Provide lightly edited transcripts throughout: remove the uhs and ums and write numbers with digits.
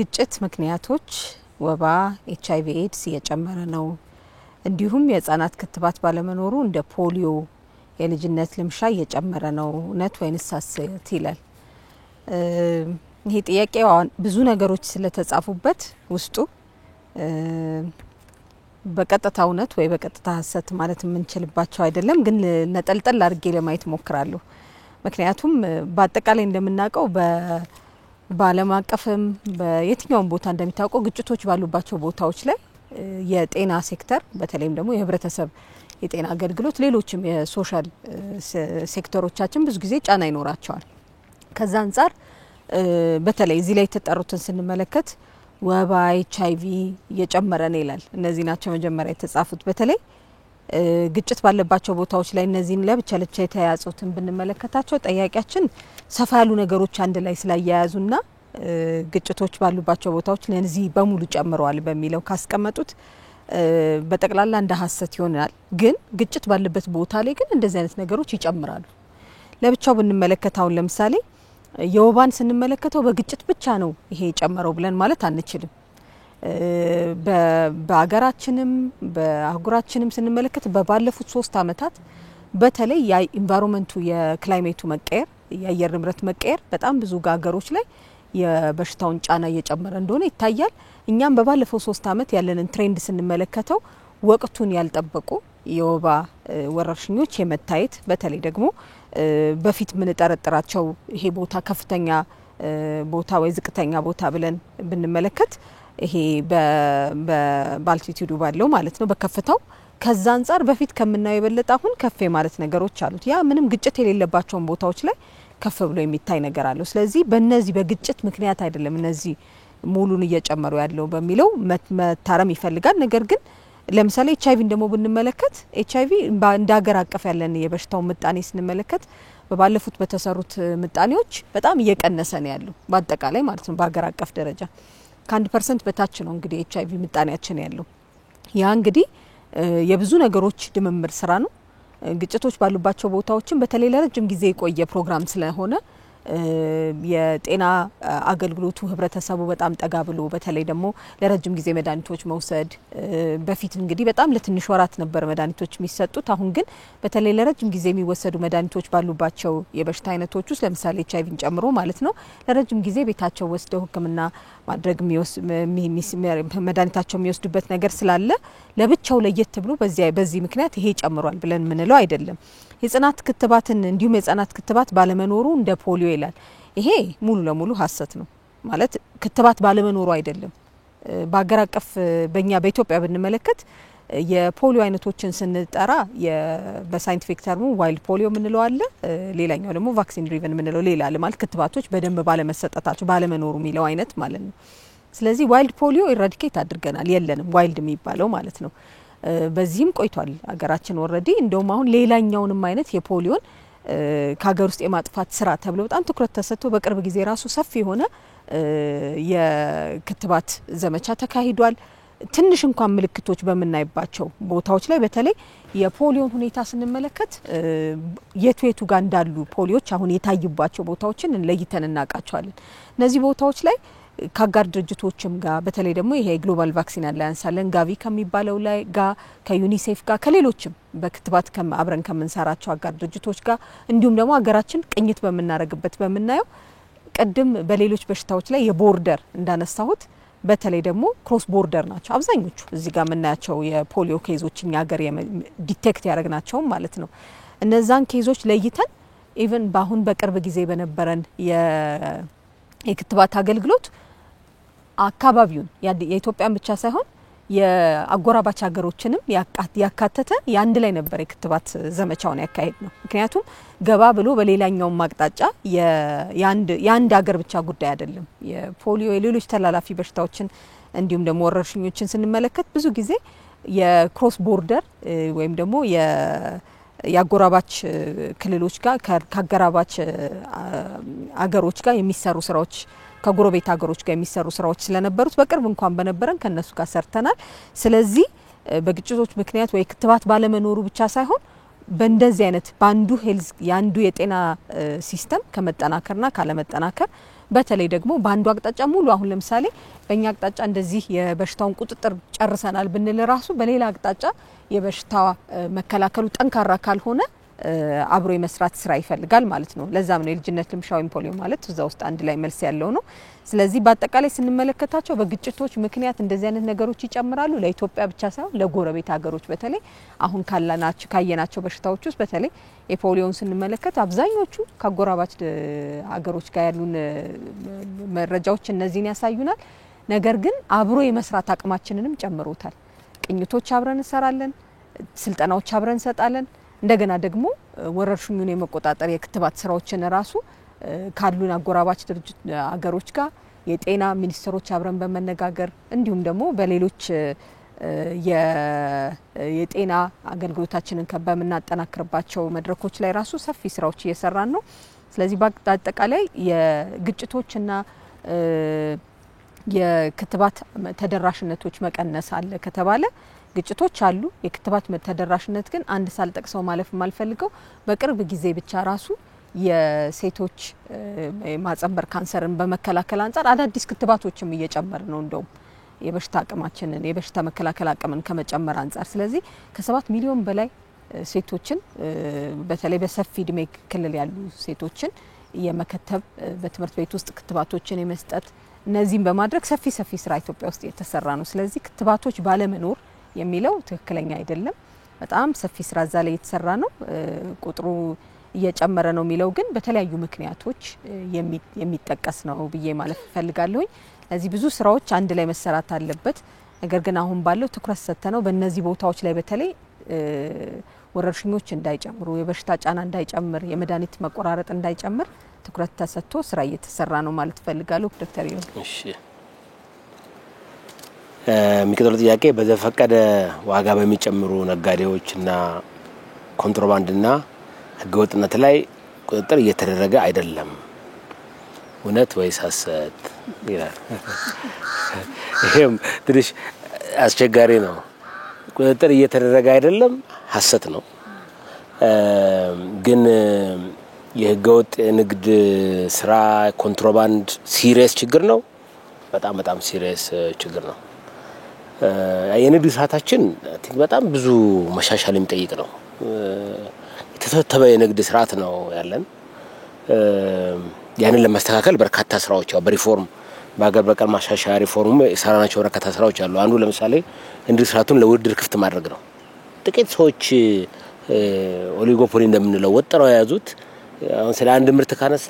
የግጭት ምክንያቶች ወባ ኤችአይቪ ኤድስ እየጨመረ ነው እንዲሁም የህፃናት ክትባት ባለመኖሩ እንደ ፖሊዮ የልጅነት ልምሻ እየጨመረ ነው ነት ወይንስ ሐሰት ይላል ይሄ ጥያቄው ብዙ ነገሮች ስለተጻፉበት ውስጡ በቀጥታ እውነት ወይ በቀጥታ ሐሰት ማለት የምንችልባቸው አይደለም ግን ነጠልጠል አድርጌ ለማየት ሞክራለሁ ምክንያቱም በአጠቃላይ እንደምናውቀው በዓለም አቀፍም በየትኛውም ቦታ እንደሚታወቀው ግጭቶች ባሉባቸው ቦታዎች ላይ የጤና ሴክተር በተለይም ደግሞ የህብረተሰብ የጤና አገልግሎት ሌሎችም የሶሻል ሴክተሮቻችን ብዙ ጊዜ ጫና ይኖራቸዋል ከዛ አንፃር በተለይ እዚህ ላይ ተጠሩትን ስንመለከት ወባ ኤችአይቪ እየጨመረ ነው ይላል እነዚህ ናቸው መጀመሪያ የተጻፉት በተለይ ግጭት ባለባቸው ቦታዎች ላይ እነዚህን ለብቻ የተያያዙትን ብንመለከታቸው ጠያቂያችን ሰፋ ያሉ ነገሮች አንድ ላይ ስላያያዙና ግጭቶች ባሉባቸው ቦታዎች ለዚህ በሙሉ ጨምረዋል በሚለው ካስቀመጡት በጠቅላላ እንደ ሐሰት ይሆናል ግን ግጭት ባለበት ቦታ ላይ ግን እንደዚህ አይነት ነገሮች ይጨምራሉ ለብቻው ብንመለከታው ለምሳሌ የወባን ስንመለከተው በግጭት ብቻ ነው ይሄ ጨመረው ብለን ማለት አንችልም በአገራችንም በአህጉራችንም ስንመለከት በባለፉት 3 አመታት በተለይ የኢንቫይሮንመንቱ የክላይሜቱ መቀየር የአየር ንብረት መቀየር በጣም ብዙ ሀገሮች ላይ የበሽታውን ጫና እየጨመረ እንደሆነ ይታያል እኛም በባለፈው 3 አመት ያለንን ትሬንድ ስንመለከተው ወቅቱን ያልጠበቁ የወባ ወረርሽኞች የመታየት በተለይ ደግሞ በፊት ምን ተጠረጥራቸው ይሄ ቦታ ከፍተኛ ቦታ ወይ ዝቅተኛ ቦታ ብለን ብንመለከት ይሄ በአልቲቲዩዱ ባለው ማለት ነው በከፍታው ከዛ አንፃር በፊት ከምናየው የበለጠ አሁን ከፍ ማለት ነገሮች አሉት ያ ምንም ግጭት የሌለባቸው ቦታዎች ላይ ከፍ ብሎ የሚታይ ነገር አለው ስለዚህ በእነዚህ በግጭት ምክንያት አይደለም እነዚህ ሙሉን እየጨመሩ ያለው በሚለው መታረም ይፈልጋል ነገር ግን ለምሳሌ ኤችአይቪ እንደሞ ብንመለከት ኤችአይቪ እንደ ሀገር አቀፍ ያለን የበሽታው ምጣኔ ስንመለከት በባለፉት በተሰሩት ምጣኔዎች በጣም እየቀነሰ ነው ያለው በአጠቃላይ ማለት ነው በሀገር አቀፍ ደረጃ ከ1% በታች ነው እንግዲህ ኤችአይቪ ምጣኔያችን ያለው ያ እንግዲህ የብዙ ነገሮች ድምምር ስራ ነው ግጭቶች ባሉባቸው ቦታዎችን በተለይ ለረጅም ጊዜ የቆየ ፕሮግራም ስለሆነ የጤና አገልግሎቱ ህብረተሰቡ በጣም ጠጋብሎ በተለይ ደግሞ ለረጅም ጊዜ መድኃኒቶች መውሰድ በፊት እንግዲህ በጣም ለትንሽ ወራት ነበር መድኃኒቶች የሚሰጡት አሁን ግን በተለይ ለረጅም ጊዜ የሚወሰዱ መድኃኒቶች ባሉባቸው የበሽታ አይነቶች ውስጥ ለምሳሌ ኤችአይቪን ጨምሮ ማለት ነው ለረጅም ጊዜ ቤታቸው ወስደው ህክምና ማድረግ መድኃኒታቸው የሚወስዱበት ነገር ስላለ ለብቻው ለየት ብሎ በዚህ ምክንያት ይሄ ጨምሯል ብለን ምንለው አይደለም የጽናት ክትባትን እንዲሁም የጽናት ክትባት ባለመኖሩ እንደ ፖሊዮ ይላል ይሄ ሙሉ ለሙሉ ሐሰት ነው ማለት ክትባት ባለመኖሩ አይደለም በአገር አቀፍ በእኛ በኢትዮጵያ ብንመለከት የፖሊዮ አይነቶችን ስንጠራ በሳይንቲፊክ ተርሙ ዋይልድ ፖሊዮ ምንለው አለ ሌላኛው ደግሞ ቫክሲን ድሪቨን ምንለው ሌላ አለ ማለት ክትባቶች በደንብ ባለመሰጠታቸው ባለመኖሩ ሚለው አይነት ማለት ነው ስለዚህ ዋይልድ ፖሊዮ ኢራዲኬት አድርገናል የለንም ዋይልድ የሚባለው ማለት ነው በዚህም ቆይቷል አገራችን ኦሬዲ እንደውም አሁን ሌላኛውንም አይነት የፖሊዮን ከሀገር ውስጥ የማጥፋት ስራ ተብሎ በጣም ትኩረት ተሰጥቶ በቅርብ ጊዜ ራሱ ሰፊ ሆነ የክትባት ዘመቻ ተካሂዷል ትንሽ እንኳን ምልክቶች በመናይባቸው ቦታዎች ላይ በተለይ የፖሊዮን ሁኔታ ስንመለከት የቱ ጋር እንዳሉ ፖሊዮች አሁን የታዩባቸው ቦታዎችን ለይተን እናቃቸዋለን እነዚህ ቦታዎች ላይ ከአጋር ድርጅቶችም ጋር በተለይ ደግሞ ይሄ ግሎባል ቫክሲን አላያንስ አለን ጋቪ ከሚባለው ላይ ጋር ከዩኒሴፍ ጋር ከሌሎችም በክትባት አብረን ከምንሰራቸው አጋር ድርጅቶች ጋር እንዲሁም ደግሞ ሀገራችን ቅኝት በመናረግበት በመናየው ቀደም በሌሎች በሽታዎች ላይ የቦርደር እንዳነሳሁት በተለይ ደግሞ ክሮስ ቦርደር ናቸው አብዛኞቹ እዚህ ጋር መናያቸው የፖሊዮ ኬዞችኛ ሀገር ዲቴክት ያደረግናቸው ማለት ነው እነዛን ኬዞች ለይተን ኢቭን ባሁን በቅርብ ጊዜ በነበረን የክትባት አገልግሎት አካባቢውን የኢትዮጵያን ብቻ ሳይሆን የአጎራባች ሀገሮችንም ያካተተ ያንድ ላይ ነበር የክትባት ዘመቻውን ያካሄድ ነው ምክንያቱም ገባ ብሎ በሌላኛው ማቅጣጫ ያንድ ሀገር ብቻ ጉዳይ አይደለም የፖሊዮ የሌሎች ተላላፊ በሽታዎችን እንዲሁም ደግሞ ወረርሽኞችን ስንመለከት ብዙ ጊዜ የክሮስ ቦርደር ወይም ደግሞ ያጎራባች ክልሎች ጋር ከአገራባች አገሮች ጋር የሚሰሩ ስራዎች ከጎረቤት ሀገሮች ጋር የሚሰሩ ስራዎች ስለነበሩት በቅርብ እንኳን በነበረን ከነሱ ጋር ሰርተናል ስለዚህ በግጭቶች ምክንያት ወይ ክትባት ባለመኖሩ ብቻ ሳይሆን በእንደዚህ አይነት ባንዱ ሄልዝ ያንዱ የጤና ሲስተም ከመጠናከርና ካለመጠናከር በተለይ ደግሞ በአንዱ አቅጣጫ ሙሉ አሁን ለምሳሌ በእኛ አቅጣጫ እንደዚህ የበሽታውን ቁጥጥር ጨርሰናል ብንል ራሱ በሌላ አቅጣጫ የበሽታው መከላከሉ ጠንካራ ካልሆነ አብሮ የመስራት ስራ ይፈልጋል ማለት ነው። ለዛም ነው የልጅነት ልምሻ ወይም ፖሊዮ ማለት እዛ ውስጥ አንድ ላይ መልስ ያለው ነው። ስለዚህ በአጠቃላይ ስንመለከታቸው በግጭቶች ምክንያት እንደዚህ አይነት ነገሮች ይጨምራሉ። ለኢትዮጵያ ብቻ ሳይሆን ለጎረቤት ሀገሮች በተለይ አሁን ካየናቸው በሽታዎች ውስጥ በተለይ የፖሊዮን ስንመለከት አብዛኞቹ ከጎራባች ሀገሮች ጋር ያሉን መረጃዎች እነዚህን ያሳዩናል። ነገር ግን አብሮ የመስራት አቅማችንንም ጨምሮታል። ቅኝቶች አብረን እንሰራለን፣ ስልጠናዎች አብረን እንሰጣለን። እንደገና ደግሞ ወረርሽኙን የመቆጣጠር የክትባት ስራዎችን ራሱ ካሉን አጎራባች ድርጅት ሀገሮች ጋር የጤና ሚኒስትሮች አብረን በመነጋገር እንዲሁም ደግሞ በሌሎች የጤና አገልግሎታችንን በመናጠናክርባቸው መድረኮች ላይ ራሱ ሰፊ ስራዎች እየሰራን ነው። ስለዚህ በአጠቃላይ የግጭቶችና የክትባት ተደራሽነቶች መቀነስ አለ ከተባለ ግጭቶች አሉ። የክትባት ተደራሽነት ግን አንድ ሳልጠቅሰው ማለፍ ማልፈልገው በቅርብ ጊዜ ብቻ ራሱ የሴቶች ማጸንበር ካንሰርን በመከላከል አንፃር አዳዲስ ክትባቶችም እየጨመረ ነው። እንደውም የበሽታ አቅማችንን የበሽታ መከላከል አቅምን ከመጨመር አንፃር ስለዚህ ከ7 ሚሊዮን በላይ ሴቶችን በተለይ በሰፊ እድሜ ክልል ያሉ ሴቶችን የመከተብ በትምህርት ቤት ውስጥ ክትባቶችን የመስጠት እነዚህን በማድረግ ሰፊ ስራ ኢትዮጵያ ውስጥ የተሰራ ነው። ስለዚህ ክትባቶች ባለመኖር የሚለው ትክክለኛ አይደለም። በጣም ሰፊ ስራ እዛ ላይ የተሰራ ነው። ቁጥሩ እየጨመረ ነው የሚለው ግን በተለያዩ ምክንያቶች የሚጠቀስ ነው ብዬ ማለት ፈልጋለሁኝ። ለዚህ ብዙ ስራዎች አንድ ላይ መሰራት አለበት። ነገር ግን አሁን ባለው ትኩረት ሰጥተነው በእነዚህ ቦታዎች ላይ በተለይ ወረርሽኞች እንዳይጨምሩ፣ የበሽታ ጫና እንዳይጨምር፣ የመድኃኒት መቆራረጥ እንዳይጨምር ትኩረት ተሰጥቶ ስራ እየተሰራ ነው ማለት ፈልጋለሁ። ዶክተር ይሁን እሺ የሚቀጥለው ጥያቄ በዘፈቀደ ዋጋ በሚጨምሩ ነጋዴዎችና ኮንትሮባንድና ህገወጥነት ላይ ቁጥጥር እየተደረገ አይደለም፣ እውነት ወይስ ሐሰት ይላል። ይሄም ትንሽ አስቸጋሪ ነው። ቁጥጥር እየተደረገ አይደለም ሐሰት ነው። ግን የህገወጥ ንግድ ስራ ኮንትሮባንድ ሲሪየስ ችግር ነው። በጣም ሲሪየስ ችግር ነው። የንግድ ስርዓታችን በጣም ብዙ መሻሻል የሚጠይቅ ነው። የተተበተበ የንግድ ስርዓት ነው ያለን። ያንን ለማስተካከል በርካታ ስራዎች በሪፎርም በአገር በቀል ማሻሻያ ሪፎርም የሰራናቸው በርካታ ስራዎች አሉ። አንዱ ለምሳሌ ንግድ ስርዓቱን ለውድድር ክፍት ማድረግ ነው። ጥቂት ሰዎች ኦሊጎፖሊ እንደምንለው ወጥረው የያዙት አሁን ስለ አንድ ምርት ካነሳ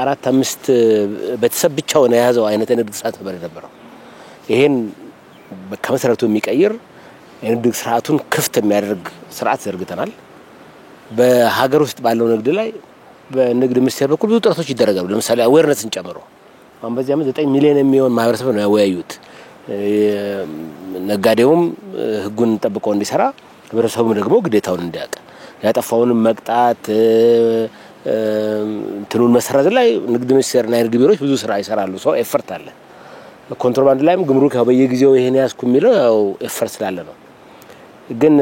4-5 ቤተሰብ ብቻው ነው የያዘው አይነት የንግድ ስርዓት ነበር የነበረው። ይሄን ከመሰረቱ የሚቀይር የንግድ ስርዓቱን ክፍት የሚያደርግ ስርዓት ዘርግተናል። በሀገር ውስጥ ባለው ንግድ ላይ በንግድ ሚኒስቴር በኩል ብዙ ጥረቶች ይደረጋሉ። ለምሳሌ አዌርነስን ጨምሮ አሁን በዚህ ዓመት 9 ሚሊዮን የሚሆን ማህበረሰብ ነው ያወያዩት። ነጋዴውም ህጉን ጠብቆ እንዲሰራ ህብረተሰቡም ደግሞ ግዴታውን እንዲያውቅ ያጠፋውን መቅጣት እንትኑን መሰረት ላይ ንግድ ሚኒስቴርና የንግድ ቢሮዎች ብዙ ስራ ይሰራሉ። ሰው ኤፈርት አለ። ኮንትሮባንድ ላይም ግምሩክ ያው በየጊዜው ይሄን ያስኩ የሚለው ያው ኤፈርት ስላለ ነው። ግን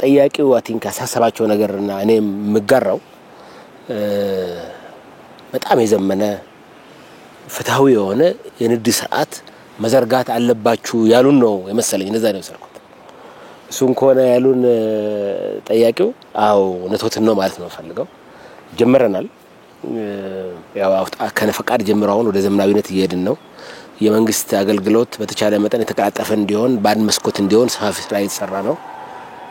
ጠያቂው አቲንክ አሳሰባቸው ነገርና እኔም ምጋራው በጣም የዘመነ ፍትሃዊ የሆነ የንግድ ስርዓት መዘርጋት አለባችሁ ያሉን ነው የመሰለኝ። እንደዛ ነው የሰርኩት። እሱን ከሆነ ያሉን ጠያቂው አው ነቶትን ነው ማለት ነው ፈልገው ጀመረናል። ያው ከነፈቃድ ጀምረው ወደ ዘመናዊነት እየሄድን ነው። የመንግስት አገልግሎት በተቻለ መጠን የተቀላጠፈ እንዲሆን ባንድ መስኮት እንዲሆን ሰፋፊ ስራ እየተሰራ ነው።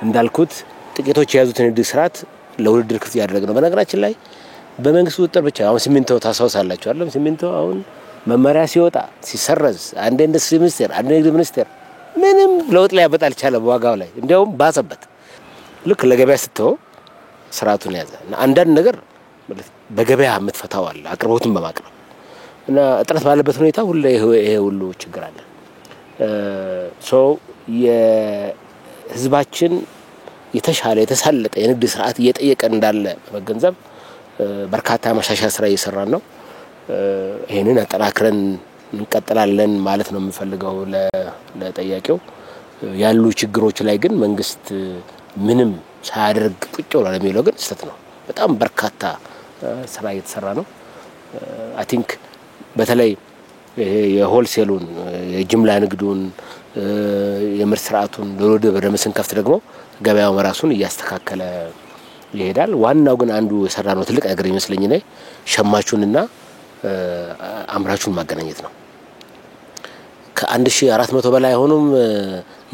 እንዳልኩት ጥቂቶች የያዙትን ንግድ ስርዓት ለውድድር ክፍት ያደረገ ነው። በነገራችን ላይ በመንግስት ቁጥጥር ብቻ አሁን ሲሚንቶ ታሳውሳላችሁ አይደል? ሲሚንቶ አሁን መመሪያ ሲወጣ ሲሰረዝ አንድ ኢንዱስትሪ ሚኒስቴር አንድ ንግድ ሚኒስቴር ምንም ለውጥ ላይ ያበጣል ቻለ በዋጋው ላይ እንዲያውም ባሰበት። ልክ ለገበያ ስትተው ስርዓቱን ያዘ እና አንዳንድ ነገር በገበያ የምትፈታው አለ አቅርቦቱን በማቅረብ እና እጥረት ባለበት ሁኔታ ሁሉ ይሄ ሁሉ ችግር አለ። የህዝባችን የተሻለ የተሳለጠ የንግድ ስርዓት እየጠየቀ እንዳለ በመገንዘብ በርካታ ማሻሻያ ስራ እየሰራን ነው። ይሄንን አጠናክረን እንቀጥላለን ማለት ነው የምፈልገው ለጠያቂው። ያሉ ችግሮች ላይ ግን መንግስት ምንም ሳያደርግ ቁጭ ብሎ ለሚለው ግን ስህተት ነው። በጣም በርካታ ስራ እየተሰራ ነው። አይ ቲንክ በተለይ የሆልሴሉን የጅምላ ንግዱን የምርት ስርዓቱን ለወደ በደምስን ከፍት ደግሞ ገበያው መራሱን እያስተካከለ ይሄዳል። ዋናው ግን አንዱ የሰራነው ትልቅ ነገር ይመስለኝ ነው ሸማቹንና አምራቹን ማገናኘት ነው። ከ1400 በላይ ሆኖም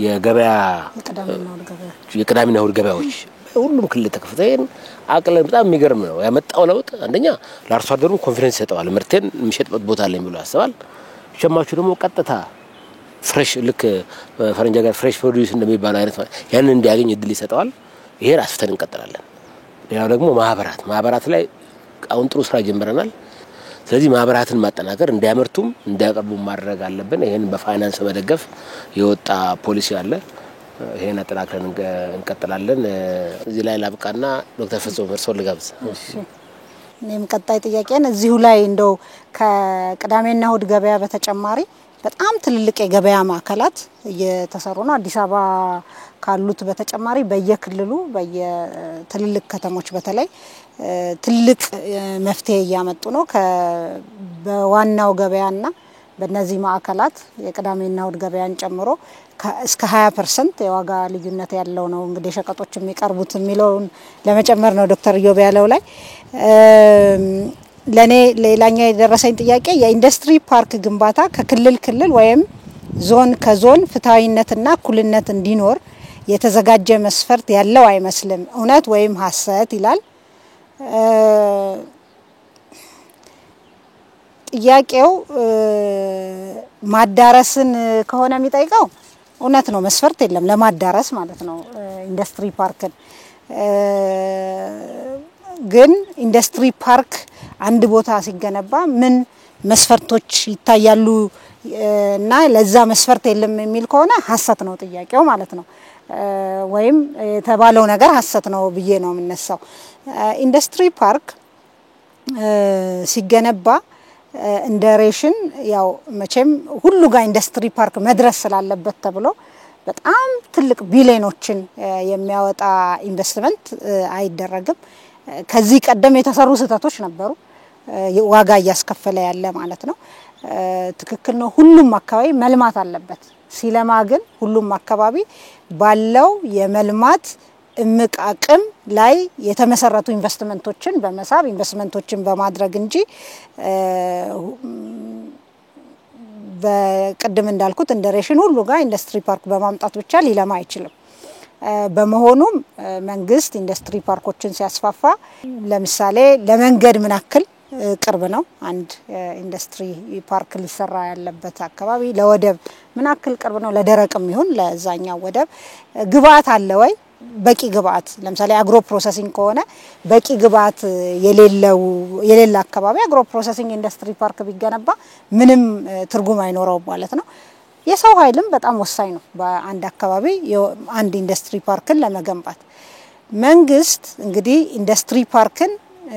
የገበያ የቅዳሜና እሁድ ገበያዎች ሁሉም ክልል ተከፍተው አቅለን በጣም የሚገርም ነው ያመጣው ለውጥ። አንደኛ ለአርሶ አደሩ ኮንፊደንስ ይሰጠዋል፣ ምርቴን የሚሸጥበት ቦታ አለኝ ብሎ ያስባል። ሸማቹ ደግሞ ቀጥታ ፍሬሽ ልክ ፈረንጅ ጋር ፍሬሽ ፕሮዲዩስ እንደሚባለው አይነት ያንን እንዲያገኝ እድል ይሰጠዋል። ይሄን አስፍተን እንቀጥላለን። ሌላው ደግሞ ማህበራት ላይ አሁን ጥሩ ስራ ጀምረናል። ስለዚህ ማህበራትን ማጠናከር እንዲያመርቱም እንዲያቀርቡም ማድረግ አለብን። ይሄን በፋይናንስ መደገፍ የወጣ ፖሊሲ አለ። ይሄን አጠናክረን እንቀጥላለን። እዚህ ላይ ላብቃና ዶክተር ፍጹም እርሶ ልጋብዝ። እሺ እኔም ቀጣይ ጥያቄን እዚሁ ላይ እንደው ከቅዳሜና እሁድ ገበያ በተጨማሪ በጣም ትልልቅ የገበያ ማዕከላት እየተሰሩ ነው። አዲስ አበባ ካሉት በተጨማሪ በየክልሉ በየትልልቅ ከተሞች በተለይ ትልቅ መፍትሄ ያመጡ ነው። በዋናው ገበያና በእነዚህ ማዕከላት የቅዳሜና እሁድ ገበያን ጨምሮ እስከ 20% የዋጋ ልዩነት ያለው ነው እንግዲህ ሸቀጦች የሚቀርቡት የሚለውን ለመጨመር ነው ዶክተር ኢዮብ ያለው ላይ። ለኔ ሌላኛ የደረሰኝ ጥያቄ የኢንዱስትሪ ፓርክ ግንባታ ከክልል ወይም ዞን ከዞን ፍትሃዊነትና እኩልነት እንዲኖር የተዘጋጀ መስፈርት ያለው አይመስልም፣ እውነት ወይም ሐሰት ይላል። ጥያቄው ማዳረስን ከሆነ የሚጠይቀው እውነት ነው፣ መስፈርት የለም ለማዳረስ ማለት ነው ኢንዱስትሪ ፓርክን። ግን ኢንዱስትሪ ፓርክ አንድ ቦታ ሲገነባ ምን መስፈርቶች ይታያሉ እና ለዛ መስፈርት የለም የሚል ከሆነ ሐሰት ነው ጥያቄው ማለት ነው። ወይም የተባለው ነገር ሐሰት ነው ብዬ ነው የምነሳው። ኢንዱስትሪ ፓርክ ሲገነባ እንደ ሬሽን ያው መቼም ሁሉ ጋር ኢንዱስትሪ ፓርክ መድረስ ስላለበት ተብሎ በጣም ትልቅ ቢሊዮኖችን የሚያወጣ ኢንቨስትመንት አይደረግም። ከዚህ ቀደም የተሰሩ ስህተቶች ነበሩ፣ ዋጋ እያስከፈለ ያለ ማለት ነው። ትክክል ነው። ሁሉም አካባቢ መልማት አለበት። ሲለማ ግን ሁሉም አካባቢ ባለው የመልማት እምቅ አቅም ላይ የተመሰረቱ ኢንቨስትመንቶችን በመሳብ ኢንቨስትመንቶችን በማድረግ እንጂ በቀደም እንዳልኩት እንደ ሬሽን ሁሉ ጋር ኢንዱስትሪ ፓርክ በማምጣት ብቻ ሊለማ አይችልም። በመሆኑም መንግስት ኢንዱስትሪ ፓርኮችን ሲያስፋፋ ለምሳሌ ለመንገድ ምናክል ቅርብ ነው አንድ ኢንዱስትሪ ፓርክ ሊሰራ ያለበት አካባቢ፣ ለወደብ ምናክል ቅርብ ነው፣ ለደረቅም ይሁን ለዛኛው ወደብ ግብአት አለ ወይ? በቂ ግብአት ለምሳሌ አግሮ ፕሮሰሲንግ ከሆነ በቂ ግብአት የሌለ አካባቢ አግሮ ፕሮሰሲንግ ኢንዱስትሪ ፓርክ ቢገነባ ምንም ትርጉም አይኖረውም ማለት ነው። የሰው ኃይልም በጣም ወሳኝ ነው በአንድ አካባቢ አንድ ኢንዱስትሪ ፓርክን ለመገንባት። መንግስት እንግዲህ ኢንዱስትሪ ፓርክን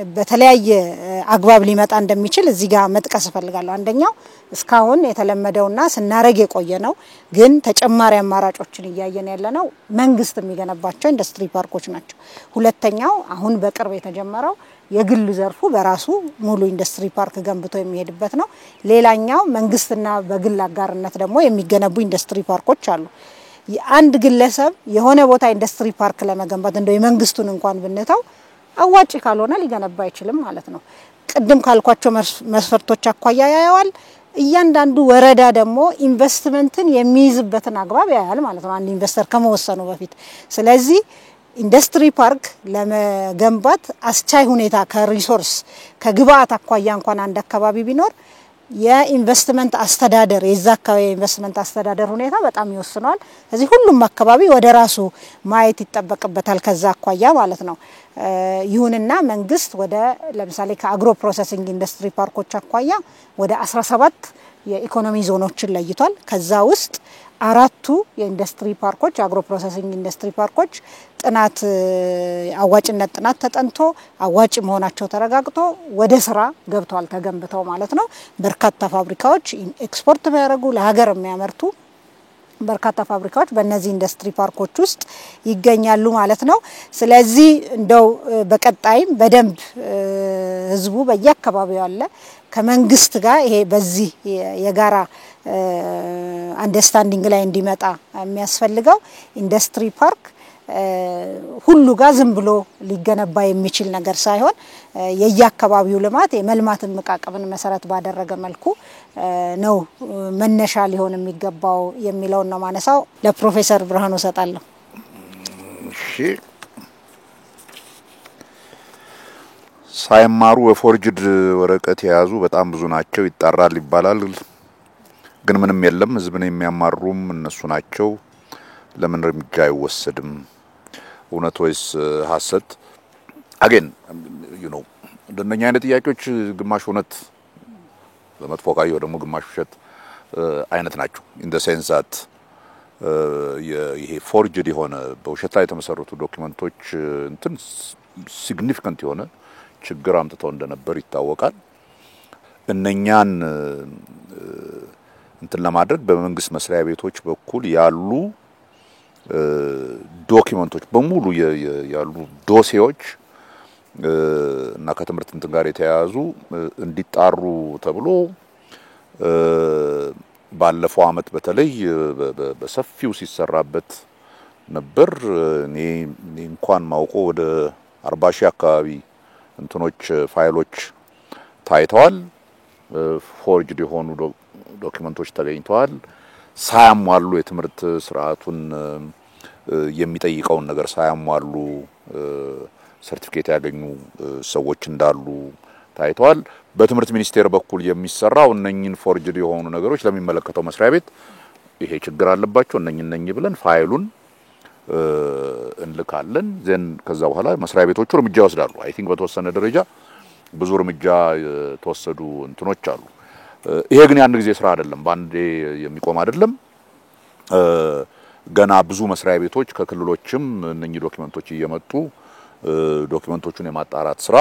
በተለያየ አግባብ ሊመጣ እንደሚችል እዚህ ጋር መጥቀስ እፈልጋለሁ። አንደኛው እስካሁን የተለመደውና ስናረግ የቆየ ነው፣ ግን ተጨማሪ አማራጮችን እያየን ያለነው መንግስት የሚገነባቸው ኢንዱስትሪ ፓርኮች ናቸው። ሁለተኛው አሁን በቅርብ የተጀመረው የግል ዘርፉ በራሱ ሙሉ ኢንዱስትሪ ፓርክ ገንብቶ የሚሄድበት ነው። ሌላኛው መንግስትና በግል አጋርነት ደግሞ የሚገነቡ ኢንዱስትሪ ፓርኮች አሉ። አንድ ግለሰብ የሆነ ቦታ ኢንዱስትሪ ፓርክ ለመገንባት እንደው የመንግስቱን እንኳን ብንተው አዋጪ ካልሆነ ሊገነባ አይችልም ማለት ነው። ቅድም ካልኳቸው መስፈርቶች አኳያ ያያዋል። እያንዳንዱ ወረዳ ደግሞ ኢንቨስትመንትን የሚይዝበትን አግባብ ያያል ማለት ነው አንድ ኢንቨስተር ከመወሰኑ በፊት። ስለዚህ ኢንዱስትሪ ፓርክ ለመገንባት አስቻይ ሁኔታ ከሪሶርስ ከግብአት አኳያ እንኳን አንድ አካባቢ ቢኖር የኢንቨስትመንት አስተዳደር የዛ አካባቢ ኢንቨስትመንት አስተዳደር ሁኔታ በጣም ይወስነዋል። ስለዚህ ሁሉም አካባቢ ወደ ራሱ ማየት ይጠበቅበታል ከዛ አኳያ ማለት ነው። ይሁንና መንግስት ወደ ለምሳሌ ከአግሮ ፕሮሰሲንግ ኢንዱስትሪ ፓርኮች አኳያ ወደ 17 የኢኮኖሚ ዞኖችን ለይቷል። ከዛ ውስጥ 4ቱ የኢንዱስትሪ ፓርኮች አግሮ ፕሮሰሲንግ ኢንዱስትሪ ፓርኮች ጥናት አዋጭነት ጥናት ተጠንቶ አዋጭ መሆናቸው ተረጋግጦ ወደ ስራ ገብተዋል ተገንብተው ማለት ነው። በርካታ ፋብሪካዎች ኤክስፖርት የሚያደርጉ ለሀገር የሚያመርቱ በርካታ ፋብሪካዎች በእነዚህ ኢንዱስትሪ ፓርኮች ውስጥ ይገኛሉ ማለት ነው። ስለዚህ እንደው በቀጣይም በደንብ ህዝቡ በየአካባቢው ያለ ከመንግስት ጋር ይሄ በዚህ የጋራ አንደርስታንዲንግ ላይ እንዲመጣ የሚያስፈልገው ኢንዱስትሪ ፓርክ ሁሉ ጋር ዝም ብሎ ሊገነባ የሚችል ነገር ሳይሆን የየአካባቢው ልማት የመልማትን መቃቀብን መሰረት ባደረገ መልኩ ነው መነሻ ሊሆን የሚገባው የሚለው ነው ማነሳው። ለፕሮፌሰር ብርሃኑ ሰጣለሁ። እሺ ሳይማሩ በፎርጅድ ወረቀት የያዙ በጣም ብዙ ናቸው ይጣራል ይባላል። ግን ምንም የለም። ህዝብን የሚያማሩም እነሱ ናቸው። ለምን እርምጃ አይወሰድም? እውነት ወይስ ሐሰት? አገን እንደኛ አይነት ጥያቄዎች ግማሽ እውነት በመጥፎ ቃል ደግሞ ግማሽ ውሸት አይነት ናቸው። ኢን ዘ ሴንስ ዛት ይሄ ፎርጅድ የሆነ በውሸት ላይ የተመሰረቱ ዶክመንቶች እንትን ሲግኒፊካንት የሆነ ችግር አምጥተው እንደነበር ይታወቃል። እነኛን እንትን ለማድረግ በመንግስት መስሪያ ቤቶች በኩል ያሉ ዶክመንቶች በሙሉ ያሉ ዶሴዎች እና ከትምህርት እንትን ጋር የተያያዙ እንዲጣሩ ተብሎ ባለፈው አመት በተለይ በሰፊው ሲሰራበት ነበር። እኔ እንኳን ማውቆ ወደ 40 ሺህ አካባቢ እንትኖች ፋይሎች ታይተዋል። ፎርጅድ የሆኑ ዶክመንቶች ተገኝተዋል። ሳያሟሉ የትምህርት ስርዓቱን የሚጠይቀውን ነገር ሳያሟሉ ሰርቲፊኬት ያገኙ ሰዎች እንዳሉ ታይተዋል። በትምህርት ሚኒስቴር በኩል የሚሰራው እነኝን ፎርጅድ የሆኑ ነገሮች ለሚመለከተው መስሪያ ቤት ይሄ ችግር አለባቸው እነኝ ብለን ፋይሉን እንልካለን። ዘን ከዛ በኋላ መስሪያ ቤቶቹ እርምጃ ይወስዳሉ። አይ ቲንክ በተወሰነ ደረጃ ብዙ እርምጃ ተወሰዱ እንትኖች አሉ። ይሄ ግን ያን ጊዜ ስራ አይደለም፣ ባንዴ የሚቆም አይደለም። ገና ብዙ መስሪያ ቤቶች ከክልሎችም እነኚህ ዶክመንቶች እየመጡ ዶክመንቶቹን የማጣራት ስራ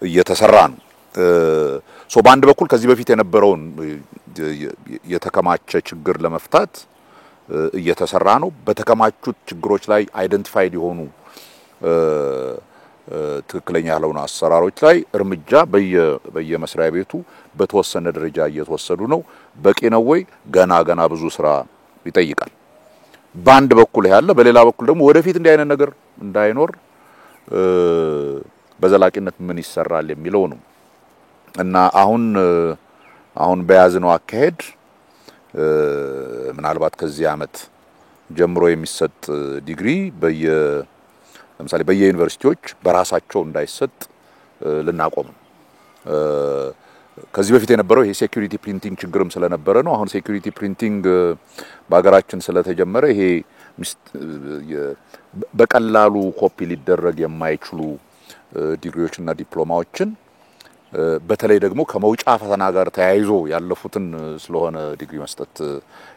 እየተሰራ ነው። ሶ በአንድ በኩል ከዚህ በፊት የነበረውን የተከማቸ ችግር ለመፍታት እየተሰራ ነው። በተከማቹት ችግሮች ላይ አይደንቲፋይድ የሆኑ ትክክለኛ ያልሆኑ አሰራሮች ላይ እርምጃ በየመስሪያ ቤቱ በተወሰነ ደረጃ እየተወሰዱ ነው። በቂ ነው ወይ? ገና ብዙ ስራ ይጠይቃል። በአንድ በኩል ያለ፣ በሌላ በኩል ደግሞ ወደፊት እንዲህ አይነት ነገር እንዳይኖር በዘላቂነት ምን ይሰራል የሚለው ነው እና አሁን በያዝነው አካሄድ ምናልባት ከዚህ አመት ጀምሮ የሚሰጥ ዲግሪ ለምሳሌ በየዩኒቨርሲቲዎች በራሳቸው እንዳይሰጥ ልናቆም። ከዚህ በፊት የነበረው ይሄ ሴኩሪቲ ፕሪንቲንግ ችግርም ስለነበረ ነው። አሁን ሴኩሪቲ ፕሪንቲንግ በአገራችን ስለተጀመረ ይሄ በቀላሉ ኮፒ ሊደረግ የማይችሉ ዲግሪዎችና ዲፕሎማዎችን በተለይ ደግሞ ከመውጫ ፈተና ጋር ተያይዞ ያለፉትን ስለሆነ ዲግሪ መስጠት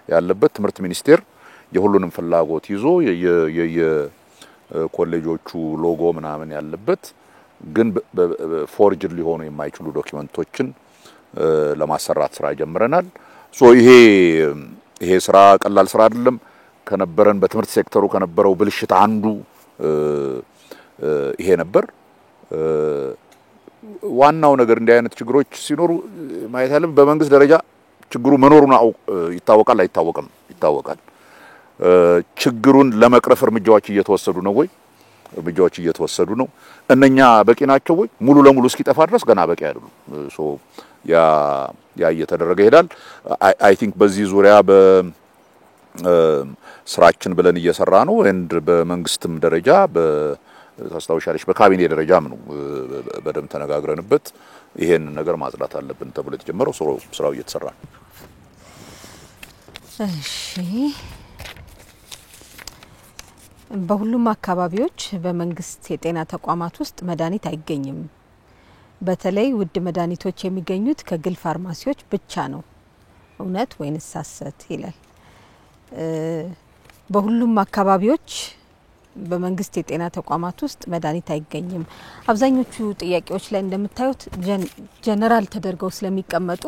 ያለበት ትምህርት ሚኒስቴር የሁሉንም ፍላጎት ይዞ የኮሌጆቹ ሎጎ ምናምን ያለበት ግን ፎርጅድ ሊሆኑ የማይችሉ ዶክመንቶችን ለማሰራት ስራ ጀምረናል። ሶ ይሄ ስራ ቀላል ስራ አይደለም። ከነበረን በትምህርት ሴክተሩ ከነበረው ብልሽት አንዱ ይሄ ነበር። ዋናው ነገር እንዲህ አይነት ችግሮች ሲኖሩ ማየት ያለብን በመንግስት ደረጃ ችግሩ መኖሩን ይታወቃል አይታወቅም? ይታወቃል። ችግሩን ለመቅረፍ እርምጃዎች እየተወሰዱ ነው ወይ? እርምጃዎች እየተወሰዱ ነው። እነኛ በቂ ናቸው ወይ? ሙሉ ለሙሉ እስኪጠፋ ድረስ ገና በቂ አይደሉም። ሶ ያ እየተደረገ ይሄዳል። አይ ቲንክ በዚህ ዙሪያ በስራችን ብለን እየሰራ ነው። እንድ በመንግስትም ደረጃ ታስታውሻለሽ በካቢኔ ደረጃም ነው በደም ተነጋግረንበት ይሄን ነገር ማጽዳት አለብን ተብሎ የተጀመረው ስራው እየተሰራ ነው። እሺ በሁሉም አካባቢዎች በመንግስት የጤና ተቋማት ውስጥ መድኃኒት አይገኝም። በተለይ ውድ መድኃኒቶች የሚገኙት ከግል ፋርማሲዎች ብቻ ነው። እውነት ወይንስ ሐሰት ይላል። በሁሉም አካባቢዎች በመንግስት የጤና ተቋማት ውስጥ መድኃኒት አይገኝም። አብዛኞቹ ጥያቄዎች ላይ እንደምታዩት ጀነራል ተደርገው ስለሚቀመጡ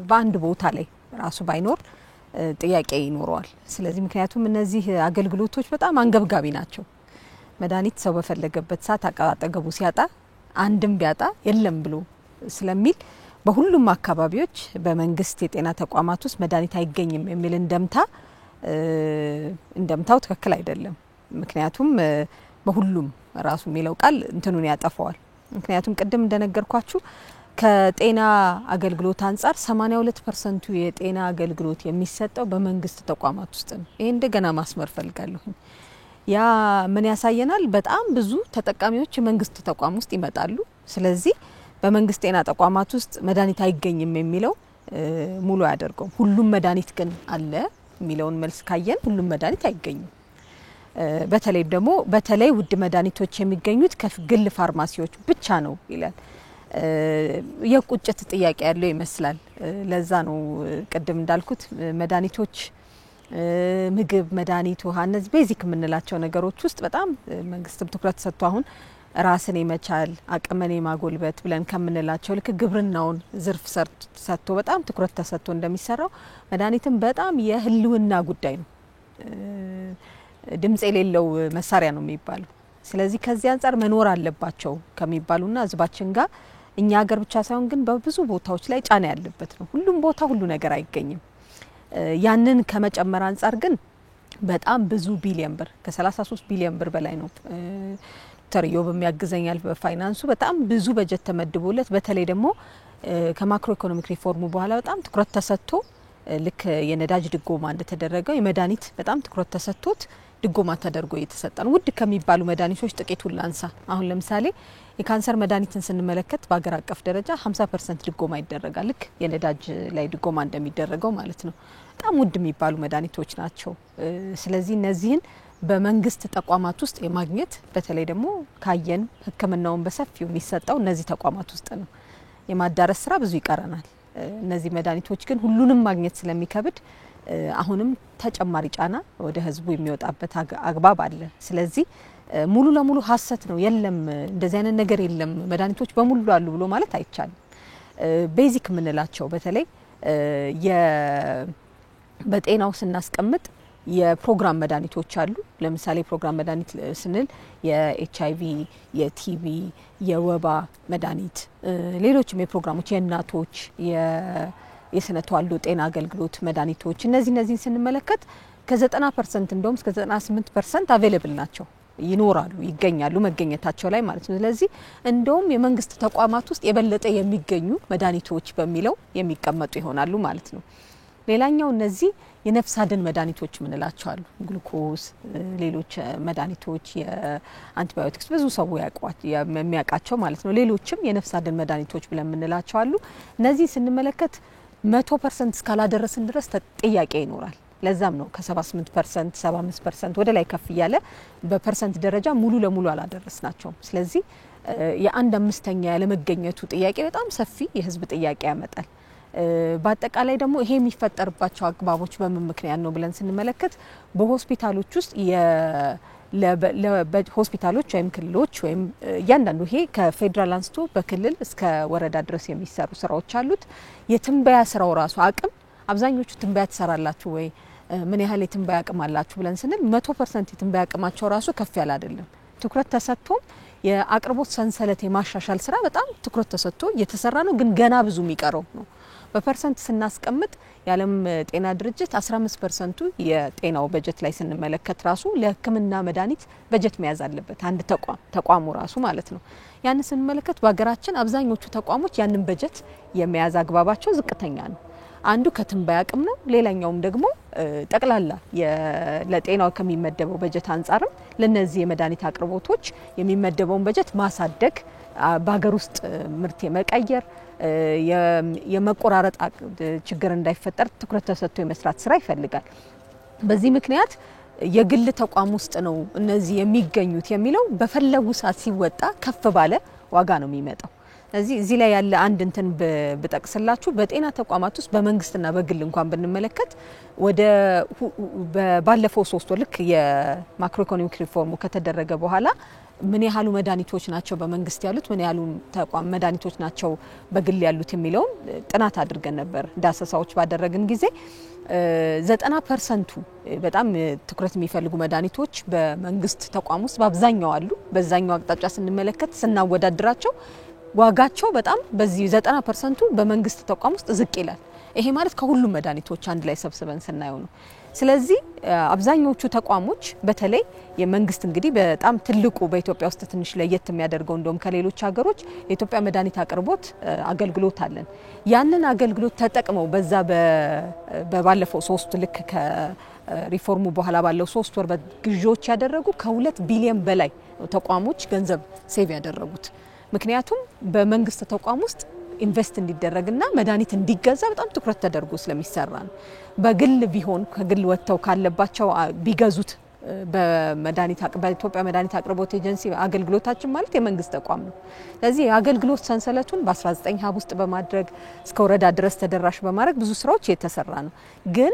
በአንድ ቦታ ላይ ራሱ ባይኖር ጥያቄ ይኖረዋል። ስለዚህ ምክንያቱም እነዚህ አገልግሎቶች በጣም አንገብጋቢ ናቸው። መድኃኒት ሰው በፈለገበት ሰዓት አጠገቡ ሲያጣ አንድም ቢያጣ የለም ብሎ ስለሚል በሁሉም አካባቢዎች በመንግስት የጤና ተቋማት ውስጥ መድኃኒት አይገኝም የሚል እንደምታው ትክክል አይደለም። ምክንያቱም በሁሉም ራሱ የሚለው ቃል እንትኑን ያጠፋዋል። ምክንያቱም ቅድም እንደነገርኳችሁ ከጤና አገልግሎት አንፃር 82% የጤና አገልግሎት የሚሰጠው በመንግስት ተቋማት ውስጥ ነው። ይሄ እንደገና ማስመር ፈልጋለሁ። ያ ምን ያሳየናል? በጣም ብዙ ተጠቃሚዎች መንግስት ተቋም ውስጥ ይመጣሉ። ስለዚህ በመንግስት ጤና ተቋማት ውስጥ መድኃኒት አይገኝም የሚለው ሙሉ ያደርገው። ሁሉም መድኃኒት ግን አለ የሚለውን መልስ ካየን ሁሉም መድኃኒት አይገኝም። በተለይ ውድ መድኃኒቶች የሚገኙት ከግል ፋርማሲዎች ብቻ ነው ይላል። የቁጭት ጥያቄ ያለው ይመስላል። ለዛ ነው ቅድም እንዳልኩት መድኃኒቶች፣ ምግብ፣ መድኃኒት፣ ውሃ እነዚህ ቤዚክ የምንላቸው ነገሮች ውስጥ በጣም መንግስትም ትኩረት ሰጥቶ አሁን ራስን የመቻል አቅምን የማጎልበት ብለን ከምንላቸው ልክ ግብርናውን ዝርፍ ሰጥቶ በጣም ትኩረት ተሰጥቶ እንደሚሰራው መድኃኒትም በጣም የህልውና ጉዳይ ነው። ድምጽ የሌለው መሳሪያ ነው የሚባለው። ስለዚህ ከዚህ አንፃር መኖር አለባቸው ከሚባሉና ህዝባችን ጋር እኛ ሀገር ብቻ ሳይሆን ግን በብዙ ቦታዎች ላይ ጫና ያለበት ነው። ሁሉም ቦታ ሁሉ ነገር አይገኝም። ያንን ከመጨመር አንፃር ግን በጣም ብዙ ቢሊዮን ብር ከ33 ቢሊዮን ብር በላይ ነው ተርዮ በሚያግዘኛል በፋይናንሱ በጣም ብዙ በጀት ተመድቦለት በተለይ ደግሞ ከማክሮ ኢኮኖሚክ ሪፎርሙ በኋላ በጣም ትኩረት ተሰጥቶ ልክ የነዳጅ ድጎማ እንደተደረገው የመድኃኒት በጣም ትኩረት ተሰጥቶት ድጎማ ተደርጎ እየተሰጠን ውድ ከሚባሉ መድኃኒቶች ጥቂቱን ላንሳ። አሁን ለምሳሌ የካንሰር መድኃኒትን ስንመለከት በአገር አቀፍ ደረጃ 50% ድጎማ ይደረጋል። ልክ የነዳጅ ላይ ድጎማ እንደሚደረገው ማለት ነው። በጣም ውድ የሚባሉ መድኃኒቶች ናቸው። ስለዚህ እነዚህን በመንግስት ተቋማት ውስጥ የማግኘት በተለይ ደግሞ ካየን ሕክምናውን በሰፊው የሚሰጠው እነዚህ ተቋማት ውስጥ ነው። የማዳረስ ስራ ብዙ ይቀረናል። እነዚህ መድኃኒቶች ግን ሁሉንም ማግኘት ስለሚከብድ አሁንም ተጨማሪ ጫና ወደ ህዝቡ የሚወጣበት አግባብ አለ። ስለዚህ ሙሉ ለሙሉ ሀሰት ነው የለም እንደዚህ አይነት ነገር የለም መድኃኒቶች በሙሉ አሉ ብሎ ማለት አይቻልም። ቤዚክ የምንላቸው በተለይ በጤናው ስናስቀምጥ የፕሮግራም መድኃኒቶች አሉ። ለምሳሌ ፕሮግራም መድኃኒት ስንል የኤችአይቪ፣ የቲቢ፣ የወባ መድኃኒት፣ ሌሎችም የፕሮግራሞች የእናቶች የስነ ተዋልዶ ጤና አገልግሎት መድኃኒቶች እነዚህን ስንመለከት ከ90% እንደውም እስከ 98% አቬሌብል ናቸው፣ ይኖራሉ፣ ይገኛሉ መገኘታቸው ላይ ማለት ነው። ስለዚህ እንደውም የመንግስት ተቋማት ውስጥ የበለጠ የሚገኙ መድኃኒቶች በሚለው የሚቀመጡ ይሆናሉ ማለት ነው። ሌላኛው እነዚህ የነፍስ አድን መድኃኒቶች ምንላቸው አሉ። ግሉኮስ፣ ሌሎች መድኃኒቶች፣ የአንቲባዮቲክስ ብዙ ሰው የሚያውቃቸው ማለት ነው። ሌሎችም የነፍስ አድን መድኃኒቶች ብለን ምንላቸው አሉ። እነዚህ ስንመለከት 100% እስካላደረስን ድረስ ጥያቄ ይኖራል። ለዛም ነው ከ78% 75% ወደ ላይ ከፍ ያለ በፐርሰንት ደረጃ ሙሉ ለሙሉ አላደረስናቸውም። ስለዚህ የአንድ አምስተኛ ያለመገኘቱ ጥያቄ በጣም ሰፊ የህዝብ ጥያቄ ያመጣል። በአጠቃላይ ደግሞ ይሄ የሚፈጠርባቸው አግባቦች በምን ምክንያት ነው ብለን ስንመለከት በሆስፒታሎች ውስጥ ሆስፒታሎች ወይም ክልሎች ወይም እያንዳንዱ ይሄ ከፌዴራል አንስቶ በክልል እስከ ወረዳ ድረስ የሚሰሩ ስራዎች አሉት። የትንበያ ስራው ራሱ አቅም አብዛኞቹ ትንበያ ትሰራላችሁ ወይ ምን ያህል የትንበያ አቅም አላችሁ ብለን ስንል 100% የትንበያ አቅማቸው ራሱ ከፍ ያለ አይደለም። ትኩረት ተሰጥቶ የአቅርቦት ሰንሰለት የማሻሻል ስራ በጣም ትኩረት ተሰጥቶ እየተሰራ ነው፣ ግን ገና ብዙ የሚቀረው ነው። በፐርሰንት ስናስቀምጥ የዓለም ጤና ድርጅት 15% የጤናው በጀት ላይ ስንመለከት ራሱ ለሕክምና መድኃኒት በጀት መያዝ አለበት አንድ ተቋሙ ራሱ ማለት ነው። ያን ስንመለከት በሀገራችን አብዛኞቹ ተቋሞች ያንን በጀት የመያዝ አግባባቸው ዝቅተኛ ነው። አንዱ ከትንበያ አቅም ነው፣ ሌላኛውም ደግሞ ጠቅላላ ለጤናው ከሚመደበው በጀት አንፃርም ለነዚህ የመድኃኒት አቅርቦቶች የሚመደበውን በጀት ማሳደግ፣ በሀገር ውስጥ ምርት የመቀየር የመቆራረጥ ችግር እንዳይፈጠር ትኩረት ተሰጥቶ የመስራት ስራ ይፈልጋል። በዚህ ምክንያት የግል ተቋም ውስጥ ነው እነዚህ የሚገኙት የሚለው በፈለጉ ሰዓት ሲወጣ ከፍ ባለ ዋጋ ነው የሚመጣው። እዚህ ላይ ያለ አንድ እንትን በጠቅስላችሁ በጤና ተቋማት ውስጥ በመንግስትና በግል እንኳን ብንመለከት ወደ ባለፈው 3 ወር ልክ የማክሮ ኢኮኖሚክ ሪፎርሙ ከተደረገ በኋላ ምን ያህሉ መድኃኒቶች ናቸው በመንግስት ያሉት፣ ምን ያህሉ ተቋም መድኃኒቶች ናቸው በግል ያሉት የሚለውን ጥናት አድርገን ነበር። ዳሰሳዎች ባደረግን ጊዜ 90% በጣም ትኩረት የሚፈልጉ መድኃኒቶች በመንግስት ተቋም ውስጥ በአብዛኛው አሉ በዛኛው አቅጣጫ ስንመለከት ስናወዳድራቸው ዋጋቸው በጣም በዚህ 90% በመንግስት ተቋም ውስጥ ዝቅ ይላል ይሄ ማለት ከሁሉም መድኃኒቶች አንድ ላይ ሰብስበን ስናየው ነው ስለዚህ አብዛኞቹ ተቋሞች በተለይ የመንግስት እንግዲህ በጣም ትልቁ በኢትዮጵያ ውስጥ ትንሽ ለየት የሚያደርገው እንደውም ከሌሎች ሀገሮች የኢትዮጵያ መድኃኒት አቅርቦት አገልግሎት አለን ያንን አገልግሎት ተጠቅመው በዛ በባለፈው 3 ልክ ከሪፎርሙ በኋላ ባለው 3 ወር በግዢዎች ያደረጉ ከ2 ቢሊዮን በላይ ተቋሞች ገንዘብ ሴቭ ያደረጉት ምክንያቱም በመንግስት ተቋም ውስጥ ኢንቨስት እንዲደረግና መድኃኒት እንዲገዛ በጣም ትኩረት ተደርጎ ስለሚሰራ ነው በግል ቢሆን ከግል ወጥተው ካለባቸው ቢገዙት በኢትዮጵያ መድኃኒት አቅርቦት ኤጀንሲ አገልግሎታችን ማለት የመንግስት ተቋም ነው ስለዚህ የአገልግሎት ሰንሰለቱን በ19 ሀብ ውስጥ በማድረግ እስከ ወረዳ ድረስ ተደራሽ በማድረግ ብዙ ስራዎች የተሰራ ነው ግን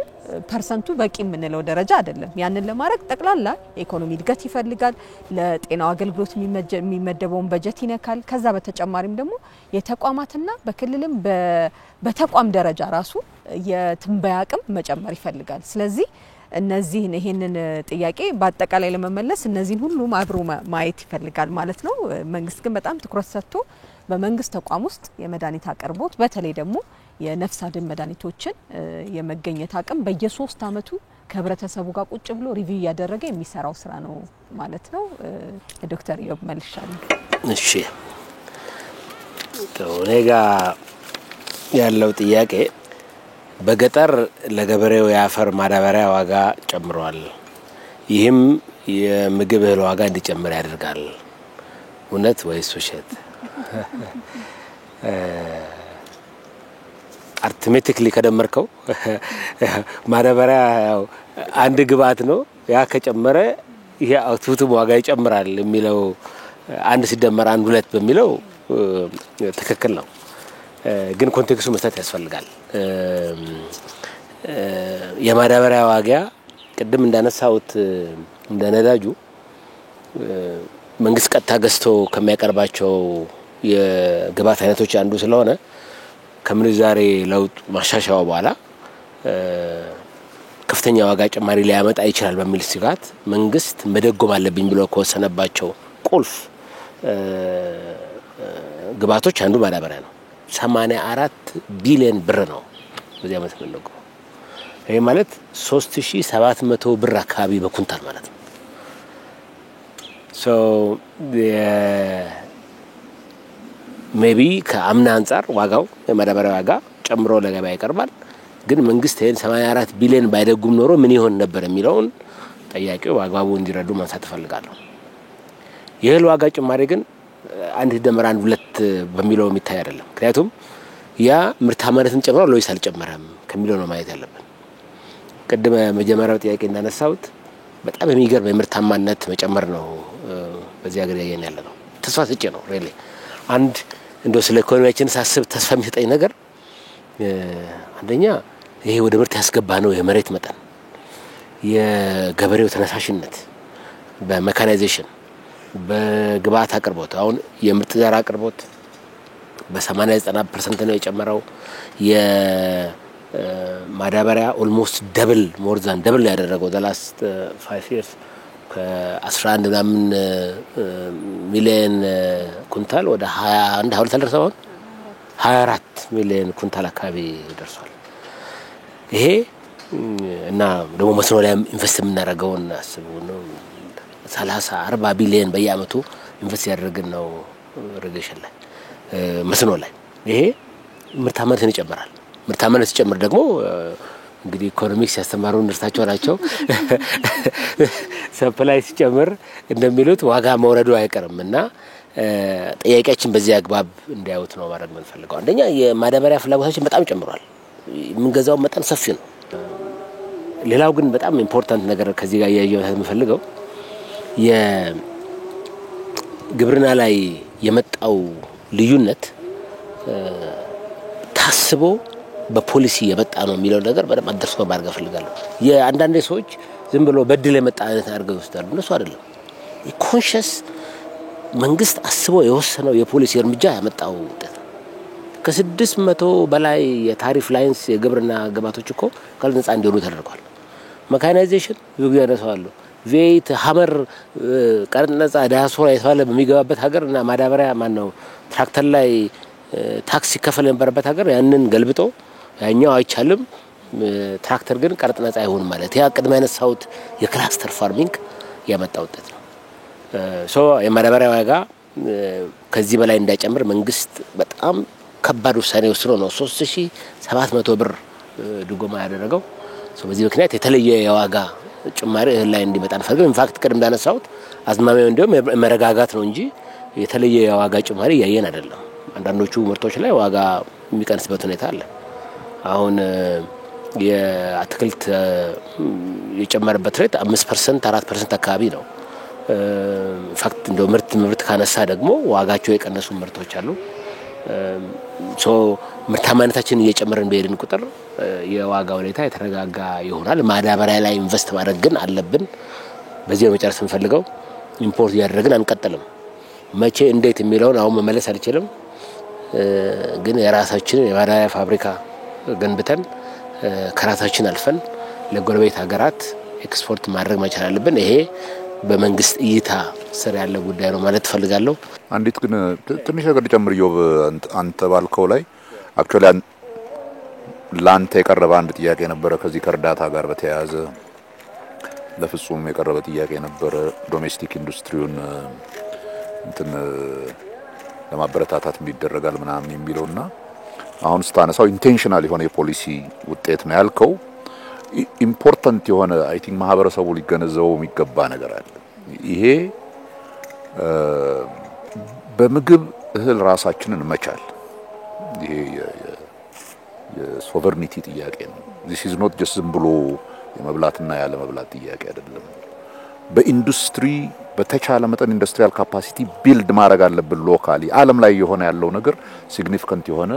ፐርሰንቱ በቂ ምንለው ደረጃ አይደለም ያንን ለማድረግ ጠቅላላ ኢኮኖሚ እድገት ይፈልጋል ለጤናው አገልግሎት የሚመደበውን በጀት ይነካል ከዛ በተጨማሪም ደግሞ የተቋማትና በክልልም በተቋም ደረጃ ራሱ የትንበያ አቅም መጨመር ይፈልጋል ስለዚህ እነዚህን ይሄንን ጥያቄ በአጠቃላይ ለመመለስ እነዚህን ሁሉ አብሮ ማየት ይፈልጋል ማለት ነው መንግስት ግን በጣም ትኩረት ሰጥቶ በመንግስት ተቋም ውስጥ የመድኃኒት አቅርቦት በተለይ ደግሞ የነፍስ አድን መድኃኒቶችን የመገኘት አቅም በየ3 አመቱ ከህብረተሰቡ ጋር ቁጭ ብሎ ሪቪው ያደረገ የሚሰራው ስራ ነው ማለት ነው ዶክተር ዮብ መልሻለሁ እሺ ተወኔጋ ያለው ጥያቄ በገጠር ለገበሬው ያፈር ማዳበሪያ ዋጋ ጨምሯል ይህም የምግብ እህል ዋጋ እንዲጨምር ያደርጋል እውነት ወይስ ውሸት አርትሜቲክሊ ከደመርከው ማዳበሪያ ያው አንድ ግብአት ነው ያ ከጨመረ ይሄ አውትፑት ዋጋ ይጨምራል የሚለው አንድ ሲደመር አንድ ሁለት በሚለው ትክክል ነው ግን ኮንቴክስቱ መስጠት ያስፈልጋል የማዳበሪያ ዋጋ ቅድም እንዳነሳውት እንደነዳጁ መንግስት ቀጥታ ገዝቶ ከሚያቀርባቸው የግብአት አይነቶች አንዱ ስለሆነ ከምንዛሬ ለውጥ ማሻሻያው በኋላ ከፍተኛ ዋጋ ጭማሪ ሊያመጣ ይችላል በሚል ስጋት መንግስት መደጎም አለብኝ ብሎ ከወሰነባቸው ቁልፍ ግብአቶች አንዱ ማዳበሪያ ነው 84 ቢሊዮን ብር ነው በዚህ አመት ነው ይሄ ማለት 3700 ብር አካባቢ በኩንታል ማለት ነው ሶ ሜቢ ከአምና አንፃር ዋጋው የማዳበሪያ ዋጋ ጨምሮ ለገበያ ይቀርባል ግን መንግስት ይሄን 84 ቢሊዮን ባይደጉም ኖሮ ምን ይሆን ነበር የሚለውን ጥያቄው አግባቡ እንዲረዱ ማንሳት ፈልጋለሁ የእህል ዋጋ ጭማሪ ግን አንድ ደመራ አንድ ሁለት በሚለው የሚታይ አይደለም ምክንያቱም ያ ምርታማነትን ጨምሯል ወይስ አልጨመረም ከሚለው ነው ማየት ያለብን ቀደም መጀመሪያው ጥያቄ እንዳነሳውት በጣም የሚገርም የምርታማነት መጨመር ነው በዚህ ሀገር ያየን ያለ ነው ተስፋ ሰጪ ነው ሪሊ አንድ እንደው ስለ ኢኮኖሚያችን ሳስብ ተስፋ የሚሰጠኝ ነገር አንደኛ ይሄ ወደ ምርት ያስገባ ነው የመሬት መጠን የገበሬው ተነሳሽነት በሜካናይዜሽን በግብአት አቅርቦት አሁን የምርጥ ዘር አቅርቦት በ80-90% ነው የጨመረው የማዳበሪያ ኦልሞስት ደብል ሞር ዛን ደብል ያደረገው the last 5 years ከ11 ምናምን ሚሊዮን ኩንታል ወደ 21 ደርሷል 24 ሚሊዮን ኩንታል አካባቢ ደርሷል ይሄ እና ደግሞ መስኖ ላይ ኢንቨስት የምናደርገውን አስቡ ነው 30-40 ቢሊዮን በየአመቱ ኢንቨስት ያደርግን ነው ሪጌሽን ላይ መስኖ ላይ ይሄ ምርታማነትን ይጨምራል ምርታማነት ሲጨምር ደግሞ እንግዲህ ኢኮኖሚክስ ያስተማሩ እንደርታቸው ናቸው ሰፕላይ ሲጨምር እንደሚሉት ዋጋ መውረዱ አይቀርምና ጥያቄያችን በዚህ አግባብ እንዲያዩት ነው ማድረግ የምንፈልገው አንደኛ የማዳበሪያ ፍላጎታችን በጣም ጨምሯል የምንገዛው መጠን ሰፊ ነው ሌላው ግን በጣም ኢምፖርታንት ነገር ከዚህ ጋር ያያየው የምፈልገው የግብርና ላይ የመጣው ልዩነት ታስቦ በፖሊሲ የመጣ ነው የሚለው ነገር በደንብ አድርሶ ማድረግ ፈልጋለሁ የአንዳንድ ሰዎች ዝም ብሎ በድል የመጣ አይነት አድርገው ይወስዳሉ እነሱ አይደለም ኮንሺየስ መንግስት አስቦ የወሰነው የፖሊሲ እርምጃ ያመጣው ውጤት ከ600 በላይ የታሪፍ ላይንስ የግብርና ግብዓቶች እኮ ቀረጥ ነፃ እንዲሆኑ ተደርጓል። መካናይዜሽን ብዙ ያነሳዋል። ቬት ሀመር ቀረጥ ነፃ ዳያስፖራ የተባለ በሚገባበት ሀገርና ማዳበሪያ ማነው ትራክተር ላይ ታክስ ይከፈል የነበረበት ሀገር ያንን ገልብጦ ያኛው አይቻልም ትራክተር ግን ቀረጥ ነፃ ይሁን ማለት ያ ቅድመ ያነሳውት የክላስተር ፋርሚንግ ያመጣ ውጤት ነው። የማዳበሪያ ዋጋ ከዚህ በላይ እንዳይጨምር መንግስት በጣም ከባድ ውሳኔ ወስኖ ነው 3700 ብር ድጎማ ያደረገው። በዚህ ምክንያት የተለየ የዋጋ ጭማሪ እህል ላይ እንዲመጣ እንፈልገው። ኢንፋክት ቅድም እንዳነሳውት አዝማሚያው እንደውም መረጋጋት ነው እንጂ የተለየ የዋጋ ጭማሪ ያየን አይደለም። አንዳንዶቹ ምርቶች ላይ ዋጋ የሚቀንስበት ሁኔታ አለ። አሁን የአትክልት የጨመረበት ሬት 5% 4% አካባቢ ነው። ኢንፋክት እንደው ምርት ካነሳ ደግሞ ዋጋቸው የቀነሱ ምርቶች አሉ። ምርታማነታችን እየጨመረን በሄድን ቁጥር የዋጋ ሁኔታ የተረጋጋ ይሆናል። ማዳበሪያ ላይ ኢንቨስት ማድረግ ግን አለብን። በዚህ መጨረስ እንፈልገው ኢምፖርት ያደረግን አንቀጥልም። መቼ እንዴት የሚለውን አሁን መመለስ አልችልም። ግን የራሳችንን የማዳበሪያ ፋብሪካ ገንብተን ከራሳችን አልፈን ለጎረቤት ሀገራት ኤክስፖርት ማድረግ መቻል አለብን። ይሄ በመንግስት እይታ ስር ያለ ጉዳይ ነው ማለት ፈልጋለሁ። አንዲት ግን ትንሽ ነገር ጨምር ዮብ አንተ ባልከው ላይ አክቹአሊ ላንተ የቀረበ አንድ ጥያቄ ነበር ከዚህ ከእርዳታ ጋር በተያያዘ ለፍጹም የቀረበ ጥያቄ ነበር ዶሜስቲክ ኢንዱስትሪውን እንትን ለማበረታታት የሚደረጋል ምናምን የሚለውና አሁን ስታነሳው ኢንቴንሽናል የሆነ የፖሊሲ ውጤት ነው ያልከው ኢምፖርታንት የሆነ አይ ቲንክ ማህበረሰቡ ሊገነዘበው የሚገባ ነገር አለ። ይሄ በምግብ እህል ራሳችንን መቻል ይሄ የሶቨርኒቲ ጥያቄ ነው። this is not just ዝም ብሎ የመብላትና ያለ መብላት ጥያቄ አይደለም። በኢንዱስትሪ በተቻለ መጠን ኢንዱስትሪያል ካፓሲቲ ቢልድ ማድረግ አለብን። ሎካሊ ዓለም ላይ የሆነ ያለው ነገር ሲግኒፊካንት የሆነ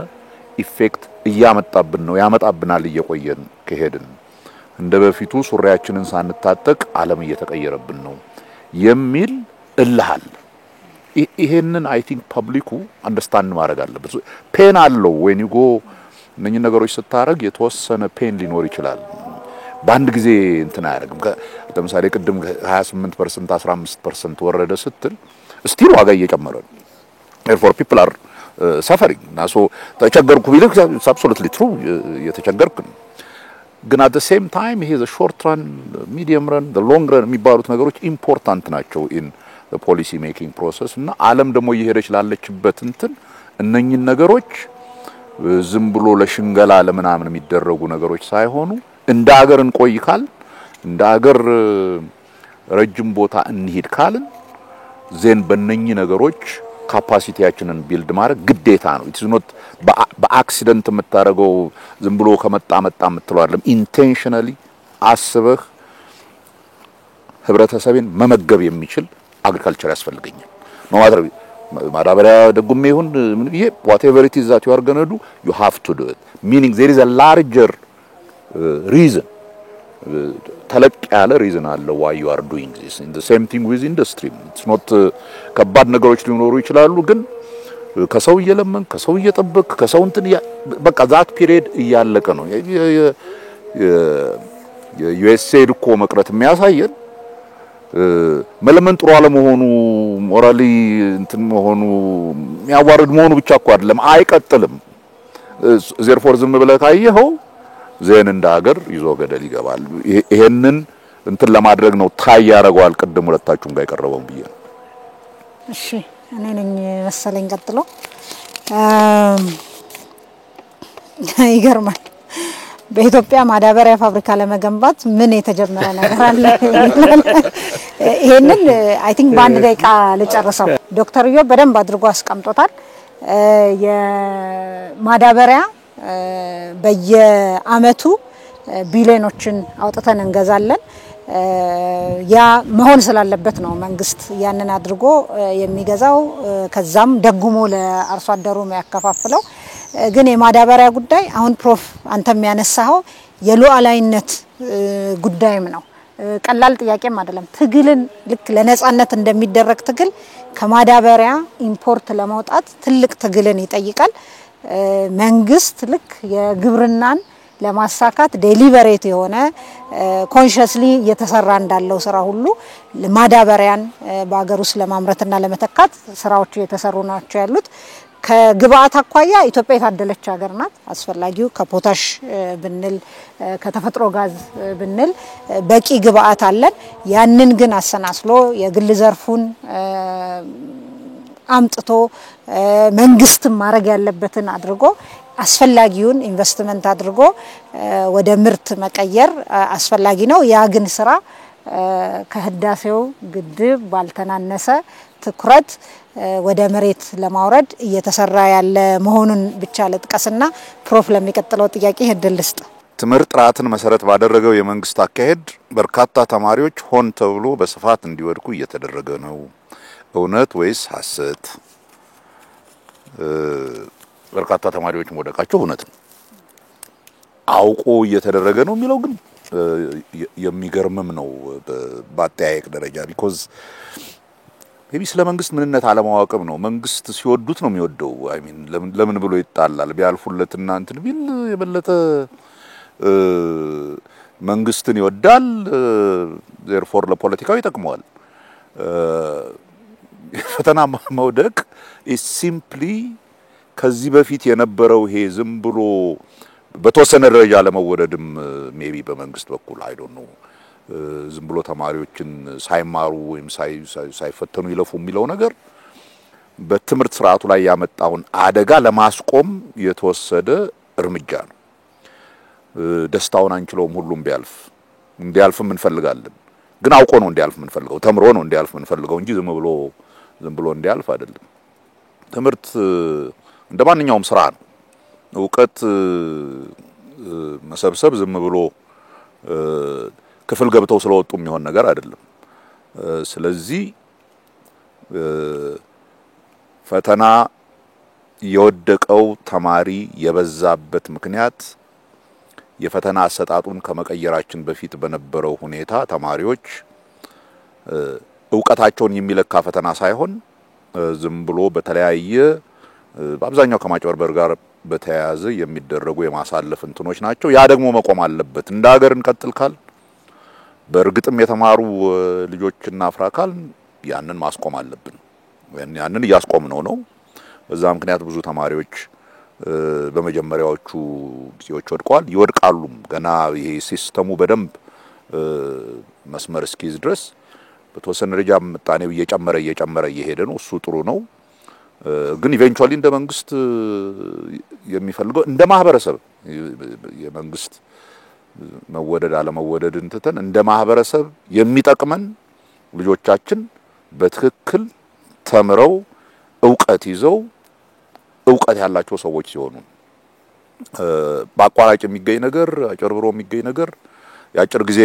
ኢፌክት እያመጣብን ነው ያመጣብናል እየቆየን ከሄድን እንደ በፊቱ ሱሪያችንን ሳንታጠቅ ዓለም እየተቀየረብን ነው የሚል እልሃል። ይሄንን አይ ቲንክ ፐብሊኩ አንደርስታንድ ማድረግ አለበት። ፔን አለው when you go እነኚህ ነገሮች ስታረግ የተወሰነ ፔን ሊኖር ይችላል። በአንድ ጊዜ እንትን አያደርግም። ለምሳሌ ቅድም 28% 15% ወረደ ስትል ስቲል ዋጋ እየጨመረ ነው። therefore people are suffering እና ተቸገርኩ ቢልክ absolutely true የተቸገርክ ነው። ግን at the same time ይሄ the short run medium run the long run የሚባሉት ነገሮች ኢምፖርታንት ናቸው in the policy making process እና ዓለም ደግሞ እየሄደች ላለችበት እንትን እነኚህ ነገሮች ዝም ብሎ ለሽንገላ ለምናምን የሚደረጉ ነገሮች ሳይሆኑ እንደ ሀገር እንቆይካል እንደ ሀገር ረጅም ቦታ እንሂድ ካልን ዜን በእነኚህ ነገሮች ካፓሲቲያችንን ቢልድ ማድረግ ግዴታ ነው። it is not በአክሲደንት የምታረገው ዝም ብሎ ከመጣ የምትለው አይደለም። ኢንቴንሽናሊ አስበህ ህብረተሰብን መመገብ የሚችል አግሪካልቸር ያስፈልገኛል ነው ማለት ማዳበሪያ ደጉም ይሁን ይሄ whatever it is that you are going to do you have to do it meaning there is a larger reason ተለቅ ያለ reason አለ why you are doing this in the same thing with industry it's not ከባድ ነገሮች ሊኖሩ ይችላሉ ግን ከሰው እየለመን ከሰው እየጠበቅ ከሰው እንትን በቃ ዛት ፒሪየድ እያለቀ ነው የዩኤስኤ እኮ መቅረት የሚያሳየን መለመን ጥሩ አለመሆኑ ሞራሊ እንትን መሆኑ የሚያዋርድ መሆኑ ብቻ እኮ አይደለም አይቀጥልም therefore ዝም ብለህ ካየኸው ዜን እንደ ሀገር ይዞ ገደል ይገባል ይሄንን እንትን ለማድረግ ነው ታይ ያረጋዋል ቅድም ሁለታችሁም ጋር ይቀርበው ብዬ እሺ እኔ ነኝ መሰለኝ ቀጥሎ ይገርማል በኢትዮጵያ ማዳበሪያ ፋብሪካ ለመገንባት ምን የተጀመረ ነገር አለ ይሄንን አይ ቲንክ በአንድ ደቂቃ ልጨርሰው ዶክተር ዮብ በደንብ አድርጎ አስቀምጦታል የማዳበሪያ በየአመቱ ቢሊዮኖችን አውጥተን እንገዛለን ያ መሆን ስላለበት ነው መንግስት ያንን አድርጎ የሚገዛው ከዛም ደግሞ ለአርሶ አደሩ የሚያከፋፍለው ግን የማዳበሪያ ጉዳይ አሁን ፕሮፍ አንተም ያነሳው የሉዓላዊነት ጉዳይም ነው ቀላል ጥያቄም አይደለም ትግልን ልክ ለነጻነት እንደሚደረግ ትግል ከማዳበሪያ ኢምፖርት ለማውጣት ትልቅ ትግልን ይጠይቃል መንግስት ልክ የግብርናን ለማሳካት ዴሊበሬት የሆነ ኮንሺየስሊ እየተሰራ እንዳለው ስራ ሁሉ ማዳበሪያን በአገር ውስጥ ለማምረትና ለመተካት ስራዎች እየተሰሩ ናቸው ያሉት። ከግብአት አኳያ ኢትዮጵያ የታደለች ሀገር ናት። አስፈላጊው ከፖታሽ ብንል ከተፈጥሮ ጋዝ ብንል በቂ ግብአት አለን። ያንን ግን አሰናስሎ የግል ዘርፉን አምጥቶ መንግስት ማድረግ ያለበትን አድርጎ አስፈላጊውን ኢንቨስትመንት አድርጎ ወደ ምርት መቀየር አስፈላጊ ነው። ያ ግን ስራ ከህዳሴው ግድብ ባልተናነሰ ትኩረት ወደ መሬት ለማውረድ እየተሰራ ያለ መሆኑን ብቻ ለጥቀስና ፕሮፍ ለሚቀጥለው ጥያቄ እድል ልስጥ። ትምህርት ጥራትን መሰረት ባደረገው የመንግስት አካሄድ በርካታ ተማሪዎች ሆን ተብሎ በስፋት እንዲወድቁ እየተደረገ ነው። እውነት ወይስ ሐሰት? በርካታ ተማሪዎች መውደቃቸው እውነት ነው። አውቆ እየተደረገ ነው የሚለው ግን የሚገርምም ነው በአጠያየቅ ደረጃ ቢኮዝ ሜቢ ስለ መንግስት ምንነት አለማወቅም ነው። መንግስት ሲወዱት ነው የሚወደው። አይ ሚን ለምን ብሎ ይጣላል? ቢያልፉለትና እንትን ቢል የበለጠ መንግስትን ይወዳል። ዜርፎር ለፖለቲካው ይጠቅመዋል። ፈተና መውደቅ ኢዝ ሲምፕሊ ከዚህ በፊት የነበረው ይሄ ዝም ብሎ በተወሰነ ደረጃ ለመወደድም ሜቢ በመንግስት በኩል አይ ዶንት ኖ ዝም ብሎ ተማሪዎችን ሳይማሩ ወይም ሳይፈተኑ ይለፉ የሚለው ነገር በትምህርት ስርዓቱ ላይ ያመጣውን አደጋ ለማስቆም የተወሰደ እርምጃ ነው። ደስታውን አንችለውም። ሁሉም እንዲያልፍም እንፈልጋለን። ግን አውቆ ነው እንዲያልፍ የምንፈልገው፣ ተምሮ ነው እንዲያልፍ የምንፈልገው እንጂ ዝም ብሎ እንዲያልፍ አይደለም። ትምህርት እንደማንኛውም ስራ ነው። እውቀት መሰብሰብ ዝም ብሎ ክፍል ገብተው ስለወጡ የሚሆን ነገር አይደለም። ስለዚህ ፈተና የወደቀው ተማሪ የበዛበት ምክንያት የፈተና አሰጣጡን ከመቀየራችን በፊት በነበረው ሁኔታ ተማሪዎች ዕውቀታቸውን የሚለካ ፈተና ሳይሆን ዝም ብሎ በተለያየ በአብዛኛው ከማጭበርበር ጋር በተያያዘ የሚደረጉ የማሳለፍ እንትኖች ናቸው። ያ ደግሞ መቆም አለበት። እንደ ሀገር እንቀጥል ካል በእርግጥም የተማሩ ልጆችና አፍራካል ያንን ማስቆም አለብን። ያንን እያስቆምነው ነው። በዛ ምክንያት ብዙ ተማሪዎች በመጀመሪያዎቹ ጊዜዎች ወድቀዋል፣ ይወድቃሉ። ገና ይሄ ሲስተሙ በደንብ መስመር እስኪይዝ ድረስ በተወሰነ ደረጃ ምጣኔው እየጨመረ እየሄደ ነው። እሱ ጥሩ ነው። ግን ኢቬንቹዋሊ እንደ መንግስት የሚፈልገው እንደ ማህበረሰብ የመንግስት መወደድ አለመወደድን ትተን እንደ ማህበረሰብ የሚጠቅመን ልጆቻችን በትክክል ተምረው ዕውቀት ይዘው ዕውቀት ያላቸው ሰዎች ሲሆኑ በአቋራጭ የሚገኝ ነገር አጭበርብሮ የሚገኝ ነገር ያጭር ጊዜ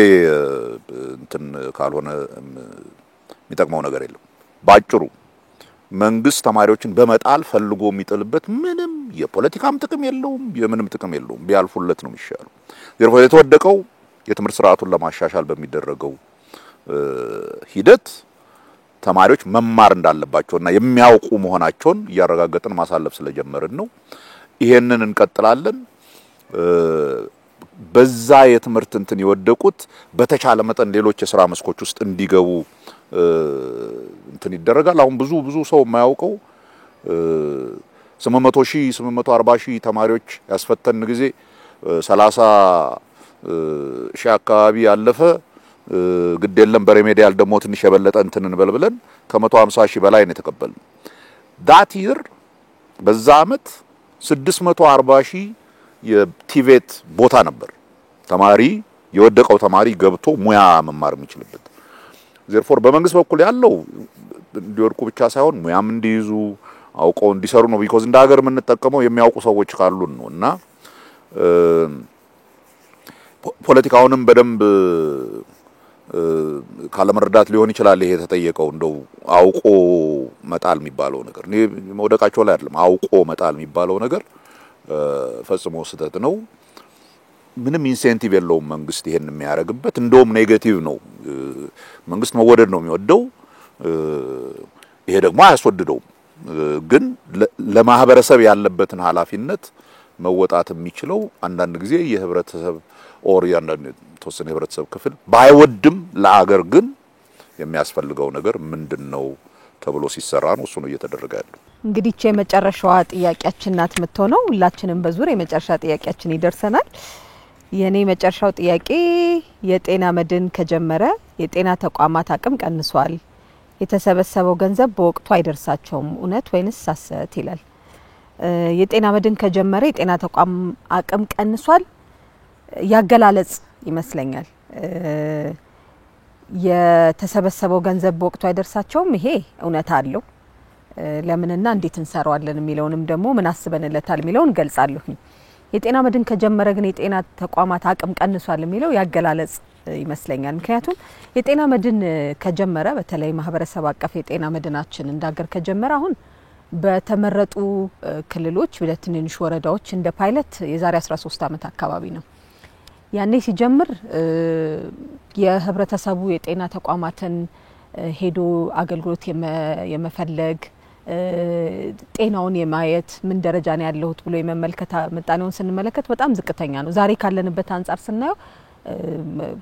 እንትን ካልሆነ የሚጠቅመው ነገር የለም። ባጭሩ መንግስት ተማሪዎችን በመጣል ፈልጎ የሚጥልበት ምንም የፖለቲካም ጥቅም የለውም፣ የምንም ጥቅም የለውም። ቢያልፉለት ነው የሚሻለው። ዘርፎ የተወደቀው የትምህርት ስርዓቱን ለማሻሻል በሚደረገው ሂደት ተማሪዎች መማር እንዳለባቸውና የሚያውቁ መሆናቸውን እያረጋገጥን ማሳለፍ ስለጀመርን ነው። ይሄንን እንቀጥላለን። በዛ የትምህርት እንትን የወደቁት በተቻለ መጠን ሌሎች የሥራ መስኮች ውስጥ እንዲገቡ እንትን ይደረጋል። አሁን ብዙ ሰው የማያውቀው 840,000 ተማሪዎች ያስፈተን ጊዜ 30,000 አካባቢ ያለፈ ግድ የለም በሬሜዲያል ደግሞ ትንሽ የበለጠ እንትን እንበልብለን ከ150,000 በላይ ነው የተቀበልን። ዳት ይር በዛ አመት 640,000 የቲቬት ቦታ ነበር ተማሪ የወደቀው ተማሪ ገብቶ ሙያ መማር የሚችልበት። ዘርፎር በመንግስት በኩል ያለው እንዲወርቁ ብቻ ሳይሆን ሙያም እንዲይዙ አውቀው እንዲሰሩ ነው። ቢኮዝ እንደ ሀገር የምንጠቀመው የሚያውቁ ሰዎች ካሉን ነውና ፖለቲካውንም በደንብ ካለመረዳት ሊሆን ይችላል ይሄ ተጠየቀው። እንደው አውቆ መጣል የሚባለው ነገር እኔ መውደቃቸው ላይ አይደለም፣ አውቆ መጣል የሚባለው ነገር ፈጽሞ ስህተት ነው። ምንም ኢንሴንቲቭ የለውም መንግስት ይሄን የሚያረግበት፣ እንደውም ኔጌቲቭ ነው። መንግስት መወደድ ነው የሚወደው፣ ይሄ ደግሞ አያስወድደውም። ግን ለማህበረሰብ ያለበትን ኃላፊነት መወጣት የሚችለው አንዳንድ ጊዜ የህብረተሰብ ኦር ያንዳንድ ተወሰነ የህብረተሰብ ክፍል ባይወድም ለአገር ግን የሚያስፈልገው ነገር ምንድነው ተብሎ ሲሰራ ነው እሱ ነው እየተደረገ ያለው። እንግዲህ የመጨረሻዋ ጥያቄያችን ናት የምትሆነው። ሁላችንም በዙር የመጨረሻ ጥያቄያችን ይደርሰናል። የኔ መጨረሻው ጥያቄ የጤና መድን ከጀመረ የጤና ተቋማት አቅም ቀንሷል፣ የተሰበሰበው ገንዘብ በወቅቱ አይደርሳቸውም፣ እውነት ወይንስ ሐሰት ይላል። የጤና መድን ከጀመረ የጤና ተቋም አቅም ቀንሷል ያገላለጽ ይመስለኛል። የተሰበሰበው ገንዘብ በወቅቱ አይደርሳቸውም ይሄ እውነት አለው። ለምንና እንዴት እንሰራዋለን የሚለውንም ደግሞ ምን አስበንለታል የሚለውን ገልጻለሁ። የጤና መድን ከጀመረ ግን የጤና ተቋማት አቅም ቀንሷል የሚለው ያገላለጽ ይመስለኛል። ምክንያቱም የጤና መድን ከጀመረ በተለይ ማህበረሰብ አቀፍ የጤና መድናችን እንዳገር ከጀመረ አሁን በተመረጡ ክልሎች በትንንሽ ወረዳዎች እንደ ፓይለት የዛሬ 13 ዓመት አካባቢ ነው። ያኔ ሲጀምር የህብረተሰቡ የጤና ተቋማትን ሄዶ አገልግሎት የመፈለግ ጤናውን የማየት ምን ደረጃ ነው ያለሁት ብሎ የመመልከት ምጣኔውን ስንመለከት በጣም ዝቅተኛ ነው። ዛሬ ካለንበት አንጻር ስናየው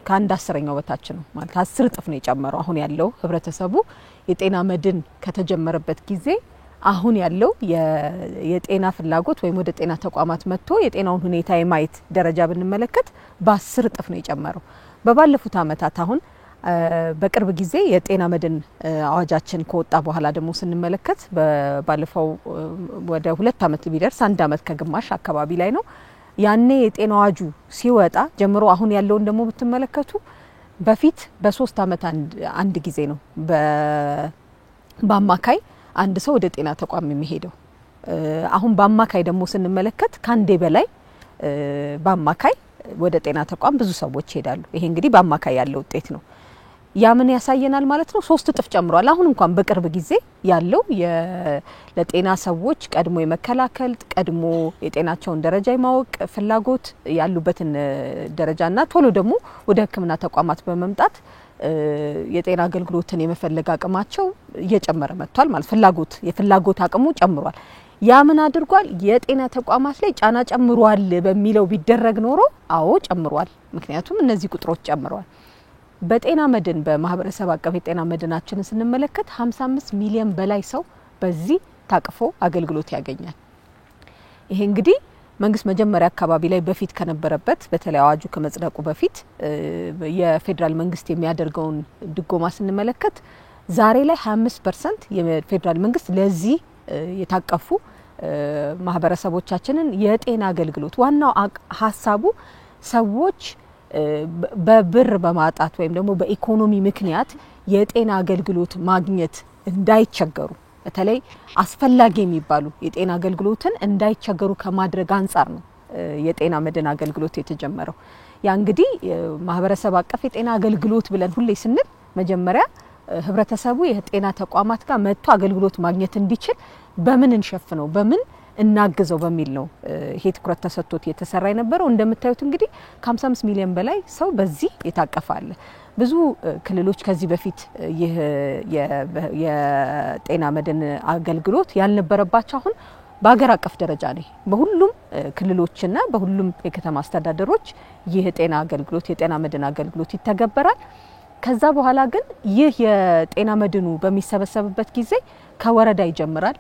ከአንድ 10ኛው በታች ነው ማለት 10 እጥፍ ነው የጨመረው። አሁን ያለው ህብረተሰቡ የጤና መድን ከተጀመረበት ጊዜ አሁን ያለው የጤና ፍላጎት ወይም ወደ ጤና ተቋማት መጥቶ የጤናውን ሁኔታ የማየት ደረጃ ብንመለከት በ10 እጥፍ ነው የጨመረው። በባለፉት አመታት አሁን በቅርብ ጊዜ የጤና መድን አዋጃችን ከወጣ በኋላ ደግሞ ስንመለከት ባለፈው ወደ 2 አመት ቢደርስ 1 አመት ከግማሽ አካባቢ ላይ ነው። ያኔ የጤና አዋጁ ሲወጣ ጀምሮ አሁን ያለውን ደግሞ ብትመለከቱ በፊት በ3 አመት አንድ ጊዜ ነው በአማካይ አንድ ሰው ወደ ጤና ተቋም የሚሄደው። አሁን በአማካይ ደግሞ ስንመለከት ካንዴ በላይ በአማካይ ወደ ጤና ተቋም ብዙ ሰዎች ይሄዳሉ። ይሄ እንግዲህ በአማካይ ያለው ውጤት ነው። ያ ምን ያሳየናል ማለት ነው? 3 እጥፍ ጨምሯል። አሁን እንኳን በቅርብ ጊዜ ያለው ለጤና ሰዎች ቀድሞ የመከላከል ቀድሞ የጤናቸውን ደረጃ የማወቅ ፍላጎት ያሉበትን ደረጃና ቶሎ ደግሞ ወደ ሕክምና ተቋማት በመምጣት የጤና አገልግሎትን የመፈለግ አቅማቸው እየጨመረ መጥቷል ማለት የፍላጎት አቅሙ ጨምሯል። ያ ምን አድርጓል? የጤና ተቋማት ላይ ጫና ጨምሯል በሚለው ቢደረግ ኖሮ አዎ ጨምሯል። ምክንያቱም እነዚህ ቁጥሮች ጨምሯል። በጤና መድን በማህበረሰብ አቀፍ የጤና መድናችንን ስንመለከት 55 ሚሊዮን በላይ ሰው በዚህ ታቅፎ አገልግሎት ያገኛል። ይሄ እንግዲህ መንግስት መጀመሪያ አካባቢ ላይ በፊት ከነበረበት በተለይ አዋጁ ከመጽደቁ በፊት የፌደራል መንግስት የሚያደርገውን ድጎማ ስንመለከት ዛሬ ላይ 25% የፌደራል መንግስት ለዚህ የታቀፉ ማህበረሰቦቻችንን የጤና አገልግሎት ዋናው ሐሳቡ ሰዎች በብር በማጣት ወይም ደግሞ በኢኮኖሚ ምክንያት የጤና አገልግሎት ማግኘት እንዳይቸገሩ በተለይ አስፈላጊ የሚባሉ የጤና አገልግሎትን እንዳይቸገሩ ከማድረግ አንፃር ነው የጤና መድን አገልግሎት የተጀመረው። ያ እንግዲህ ማህበረሰብ አቀፍ የጤና አገልግሎት ብለን ሁሌ ስንል መጀመሪያ ህብረተሰቡ የጤና ተቋማት ጋር መጥቶ አገልግሎት ማግኘት እንዲችል በምን እንሸፍነው በምን እናግዘው በሚል ነው ይሄ ትኩረት ተሰጥቶት የተሰራ የነበረው። እንደምታዩት እንግዲህ ከ55 ሚሊዮን በላይ ሰው በዚህ የታቀፋለ። ብዙ ክልሎች ከዚህ በፊት ይህ የጤና መድን አገልግሎት ያልነበረባቸው አሁን በአገር አቀፍ ደረጃ ነው በሁሉም ክልሎችና በሁሉም የከተማ አስተዳደሮች ይህ የጤና አገልግሎት የጤና መድን አገልግሎት ይተገበራል። ከዛ በኋላ ግን ይህ የጤና መድኑ በሚሰበሰብበት ጊዜ ከወረዳ ይጀምራል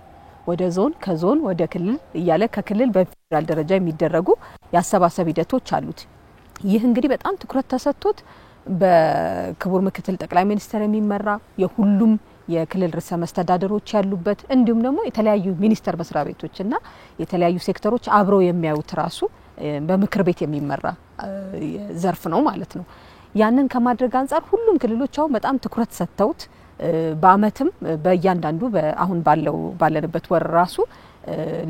ወደ ዞን ከዞን ወደ ክልል እያለ ከክልል በፌደራል ደረጃ የሚደረጉ ያሰባሰብ ሂደቶች አሉት። ይህ እንግዲህ በጣም ትኩረት ተሰጥቶት በክቡር ምክትል ጠቅላይ ሚኒስትር የሚመራ የሁሉም የክልል ርዕሰ መስተዳድሮች ያሉበት እንዲሁም ደግሞ የተለያዩ ሚኒስቴር መስሪያ ቤቶችና የተለያዩ ሴክተሮች አብረው የሚያዩት ራሱ በምክር ቤት የሚመራ ዘርፍ ነው ማለት ነው። ያንን ከማድረግ አንፃር ሁሉም ክልሎች አሁን በጣም ትኩረት ሰጥተውት በአመትም በእያንዳንዱ አሁን ባለንበት ወር ራሱ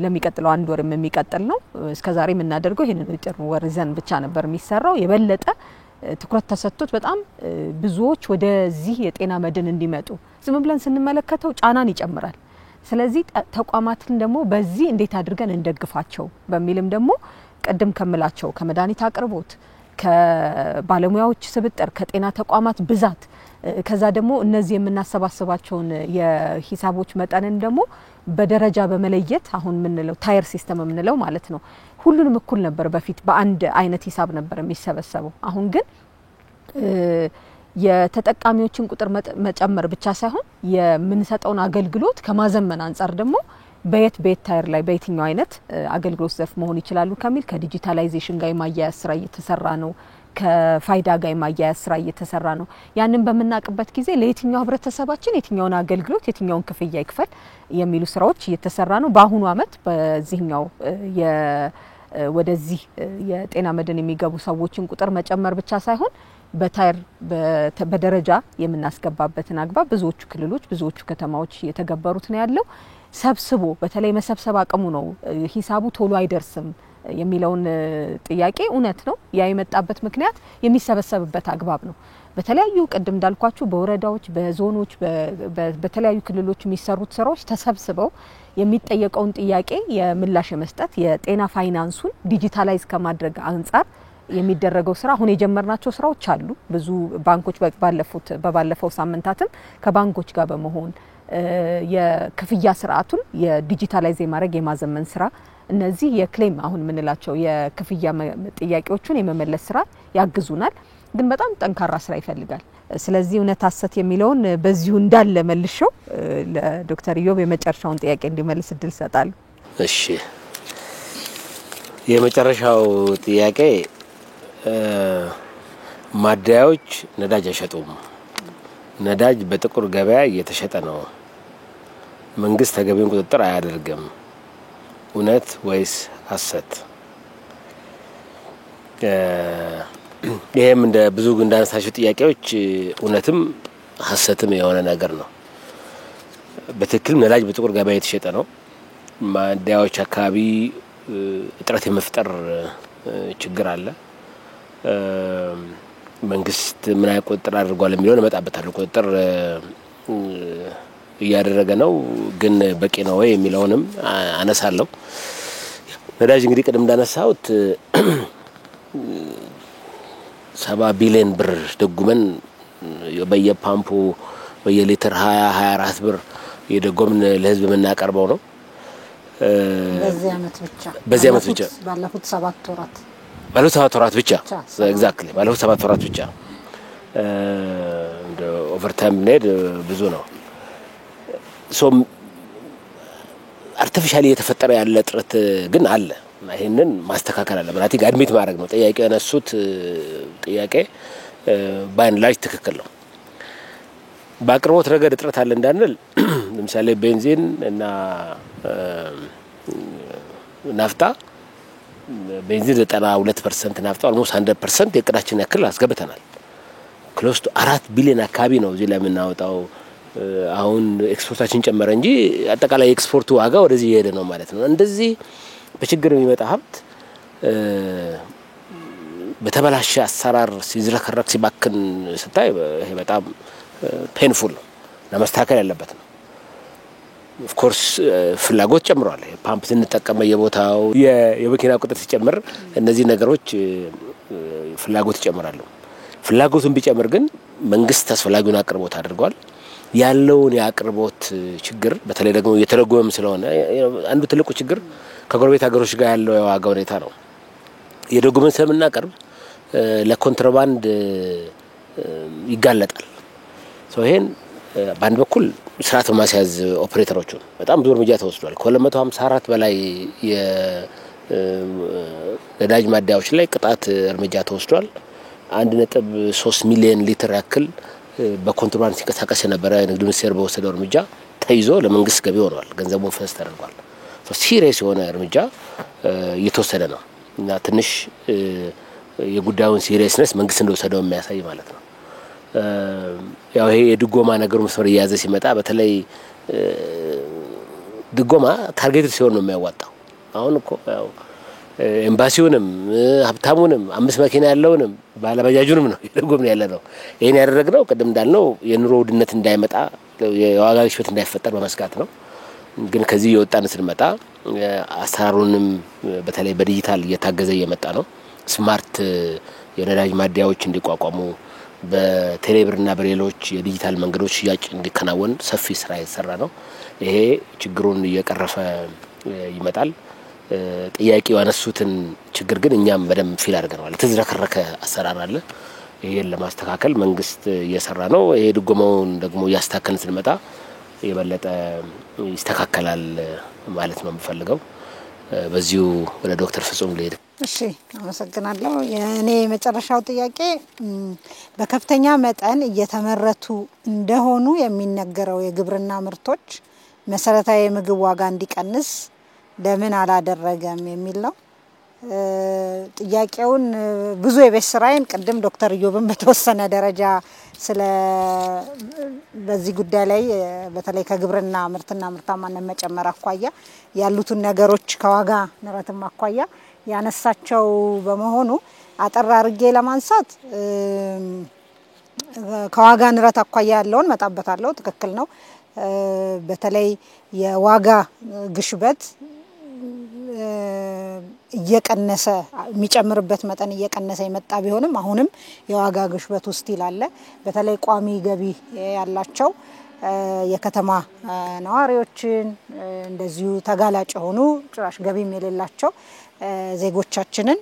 ለሚቀጥለው አንድ ወርም የሚቀጥል ነው። እስከዛሬ የምናደርገው ይሄንን ጥሩ ወር ይዘን ብቻ ነበር የሚሰራው። የበለጠ ትኩረት ተሰጥቶት በጣም ብዙዎች ወደዚህ የጤና መድን እንዲመጡ ዝም ብለን ስንመለከተው ጫናን ይጨምራል። ስለዚህ ተቋማትን ደግሞ በዚህ እንዴት አድርገን እንደግፋቸው በሚልም ደግሞ ቀደም ከመላቸው ከመድኃኒት አቅርቦት ከባለሙያዎች ስብጥር ከጤና ተቋማት ብዛት ከዛ ደግሞ እነዚህ የምናሰባስባቸውን የሂሳቦች መጠንን ደግሞ በደረጃ በመለየት አሁን ምንለው ታየር ሲስተም ምንለው ማለት ነው ሁሉንም እኩል ነበር በፊት በአንድ አይነት ሂሳብ ነበር የሚሰበሰበው አሁን ግን የተጠቃሚዎችን ቁጥር መጨመር ብቻ ሳይሆን የምንሰጠውን አገልግሎት ከማዘመን አንፃር ደግሞ በየት ታየር ላይ በየትኛው አይነት አገልግሎት ዘርፍ መሆን ይችላሉ ከሚል ከዲጂታላይዜሽን ጋር ማያያዝ ስራ እየተሰራ ነው ከፋይዳ ጋር ማያያዝ ስራ እየተሰራ ነው ያንን በመናቅበት ጊዜ ለየትኛው ህብረተሰባችን የትኛውን አገልግሎት የትኛውን ክፍያ ይክፈል የሚሉ ስራዎች እየተሰራ ነው በአሁኑ አመት በዚህኛው ወደዚህ የጤና መድን የሚገቡ ሰዎችን ቁጥር መጨመር ብቻ ሳይሆን በታየር በደረጃ የምናስገባበትን አግባብ ብዙዎቹ ክልሎች ብዙዎቹ ከተማዎች እየተገበሩት ነው ያለው ሰብስቦ በተለይ መሰብሰብ አቅሙ ነው ሂሳቡ ቶሎ አይደርስም የሚለውን ጥያቄ እውነት ነው ያ የመጣበት ምክንያት የሚሰበሰብበት አግባብ ነው በተለያዩ ቀደም እንዳልኳችሁ በወረዳዎች በዞኖች በተለያዩ ክልሎች የሚሰሩት ስራዎች ተሰብስበው የሚጠየቀውን ጥያቄ የምላሽ መስጠት የጤና ፋይናንሱን ዲጂታላይዝ ከማድረግ አንፃር የሚደረገው ስራ አሁን የጀመርናቸው ስራዎች አሉ ብዙ ባንኮች በባለፈው ሳምንታትም ከባንኮች ጋር በመሆን የክፍያ ስርዓቱን የዲጂታላይዝ ማድረግ የማዘመን ስራ እነዚህ የክሌም አሁን ምንላቸው የክፍያ ጥያቄዎችን የመመለስ ስራ ያግዙናል ግን በጣም ጠንካራ ስራ ይፈልጋል ስለዚህ እውነት ሐሰት የሚለውን በዚሁ እንዳለ መልሽው ለዶክተር ኢዮብ የመጨረሻውን ጥያቄ እንዲመልስ እድል ሰጣለሁ እሺ የመጨረሻው ጥያቄ ማደያዎች ነዳጅ አይሸጡም ነዳጅ በጥቁር ገበያ እየተሸጠ ነው መንግስት ተገቢውን ቁጥጥር አያደርግም እውነት ወይስ ሐሰት ይሄም እንደ ብዙ እንዳነሳችሁ ጥያቄዎች እውነትም ሐሰትም የሆነ ነገር ነው በትክክል ነዳጅ በጥቁር ገበያ እየተሸጠ ነው ማደያዎች አካባቢ እጥረት የመፍጠር ችግር አለ መንግስት ምን አይነት ቁጥጥር አድርጓል የሚለው መጣበታል ቁጥጥር እያደረገ ነው ግን በቂ ነው ወይ የሚለውንም አነሳለሁ ነዳጅ እንግዲህ ቀደም እንዳነሳሁት 7 ቢሊዮን ብር ደጉመን በየፓምፑ በየሊትር 24 ብር የደጎምን ለህዝብ የምናቀርበው ነው በዚህ አመት ብቻ ባለፉት 7 ወራት ብቻ ኤግዛክትሊ ባለፉት 7 ወራት ብቻ እንደ ኦቨርታይም ኔድ ብዙ ነው ሶ አርቲፊሻሊ የተፈጠረ ያለ ጥረት ግን አለ ይሄንን ማስተካከል አለ ማለት አድሚት ማድረግ ነው ጥያቄው ያነሱት ጥያቄ ባይን ላይ ትክክል ነው በአቅርቦት ረገድ ጥረት አለ እንዳንል ለምሳሌ ቤንዚን እና ናፍጣ ቤንዚን 92% ናፍጣ almost 100% የቅዳችን ያክል አስገብተናል ክሎስ ቱ 4 ቢሊዮን አካባቢ ነው እዚህ ላይ የምናወጣው አሁን ኤክስፖርታችን ጨመረ እንጂ አጠቃላይ ኤክስፖርቱ ዋጋ ወደዚህ ይሄደ ነው ማለት ነው እንደዚህ በችግር የሚመጣ ሀብት በተበላሸ አሰራር ሲዝረከረክ ሲባክን ስታይ ይሄ በጣም ፔንፉል ነው ለማስተካከል ያለበት ነው ኦፍ ኮርስ ፍላጎት ጨምሯል ፓምፕ ስንጠቀም የቦታው የመኪና ቁጥር ሲጨምር እነዚህ ነገሮች ፍላጎት ይጨምራሉ ፍላጎቱን ቢጨምር ግን መንግስት አስፈላጊውን አቅርቦት አድርጓል ያለውን ያቅርቦት ችግር በተለይ ደግሞ የተረጎመም ስለሆነ አንዱ ትልቁ ችግር ከጎረቤት ሀገሮች ጋር ያለው የዋጋ ሁኔታ ነው የደጎመን ስለምናቀርብ ለኮንትራባንድ ይጋለጣል ሶ ይሄን በአንድ በኩል ስርዓት ማስያዝ ኦፕሬተሮቹ በጣም ብዙ እርምጃ ተወስዷል ከ254 በላይ የነዳጅ ማደያዎች ላይ ቅጣት እርምጃ ተወስዷል 1.3 ሚሊዮን ሊትር ያክል በኮንትራባንድ ሲንቀሳቀስ የነበረ ንግድ ሚኒስቴር በወሰደው እርምጃ ተይዞ ለመንግስት ገቢ ሆኗል ገንዘቡን ፈስ ተደርጓል ሶ ሲሪየስ የሆነ እርምጃ እየተወሰደ ነው እና ትንሽ የጉዳዩን ሲሪየስነስ መንግስት እንደወሰደው የሚያሳይ ማለት ነው ያው ይሄ የድጎማ ነገሩ መስመር እያዘ ሲመጣ በተለይ ድጎማ ታርጌት ሲሆን ነው የሚያዋጣው አሁን እኮ ያው ኤምባሲውንም ሀብታሙንም 5 መኪና ያለውንም ባለባጃጁንም ነው የድጎምን ያለ ነው ይሄን ያደረግነው ቀደም እንዳልነው የኑሮ ውድነት እንዳይመጣ የዋጋ ግሽበት እንዳይፈጠር በመስጋት ነው ግን ከዚህ የወጣን ስንመጣ አሰራሩንም በተለይ በዲጂታል እየታገዘ እየመጣ ነው ስማርት የነዳጅ ማደያዎች እንዲቋቋሙ በቴሌብርና በሌሎች የዲጂታል መንገዶች ሽያጭ እንዲከናወን ሰፊ ስራ የተሰራ ነው። ይሄ ችግሩን እየቀረፈ ይመጣል። ጥያቄው ያነሱትን ችግር ግን እኛም በደንብ ፊል አድርገናል። ተዝረከረከ አሰራር አለ። ይሄን ለማስተካከል መንግስት እየሰራ ነው። ይሄ ድጎማውን ደግሞ ያስተካከልን ስንመጣ የበለጠ ይስተካከላል ማለት ነው የምፈልገው። በዚሁ ወደ ዶክተር ፍጹም ልሄድ። እሺ አመሰግናለሁ። የኔ መጨረሻው ጥያቄ በከፍተኛ መጠን እየተመረቱ እንደሆኑ የሚነገረው የግብርና ምርቶች መሰረታዊ የምግብ ዋጋ እንዲቀንስ ለምን አላደረገም የሚል ነው። ጥያቄውን ብዙ የቤት ስራዬን ቅድም ዶክተር ኢዮብን በተወሰነ ደረጃ ስለ በዚህ ጉዳይ ላይ በተለይ ከግብርና ምርትና ምርታማነት መጨመር አኳያ ያሉትን ነገሮች ከዋጋ ንረትም አኳያ ያነሳቸው በመሆኑ አጠር አድርጌ ለማንሳት ከዋጋ ንረት አኳያ ያለውን መጣበታለሁ። ትክክል ነው። በተለይ የዋጋ ግሽበት እየቀነሰ የሚጨምርበት መጠን እየቀነሰ የመጣ ቢሆንም አሁንም የዋጋ ግሽበት ውስጥ ይላል። በተለይ ቋሚ ገቢ ያላቸው የከተማ ነዋሪዎችን እንደዚሁ ተጋላጭ ሆኑ ጭራሽ ገቢም የሌላቸው ዜጎቻችንን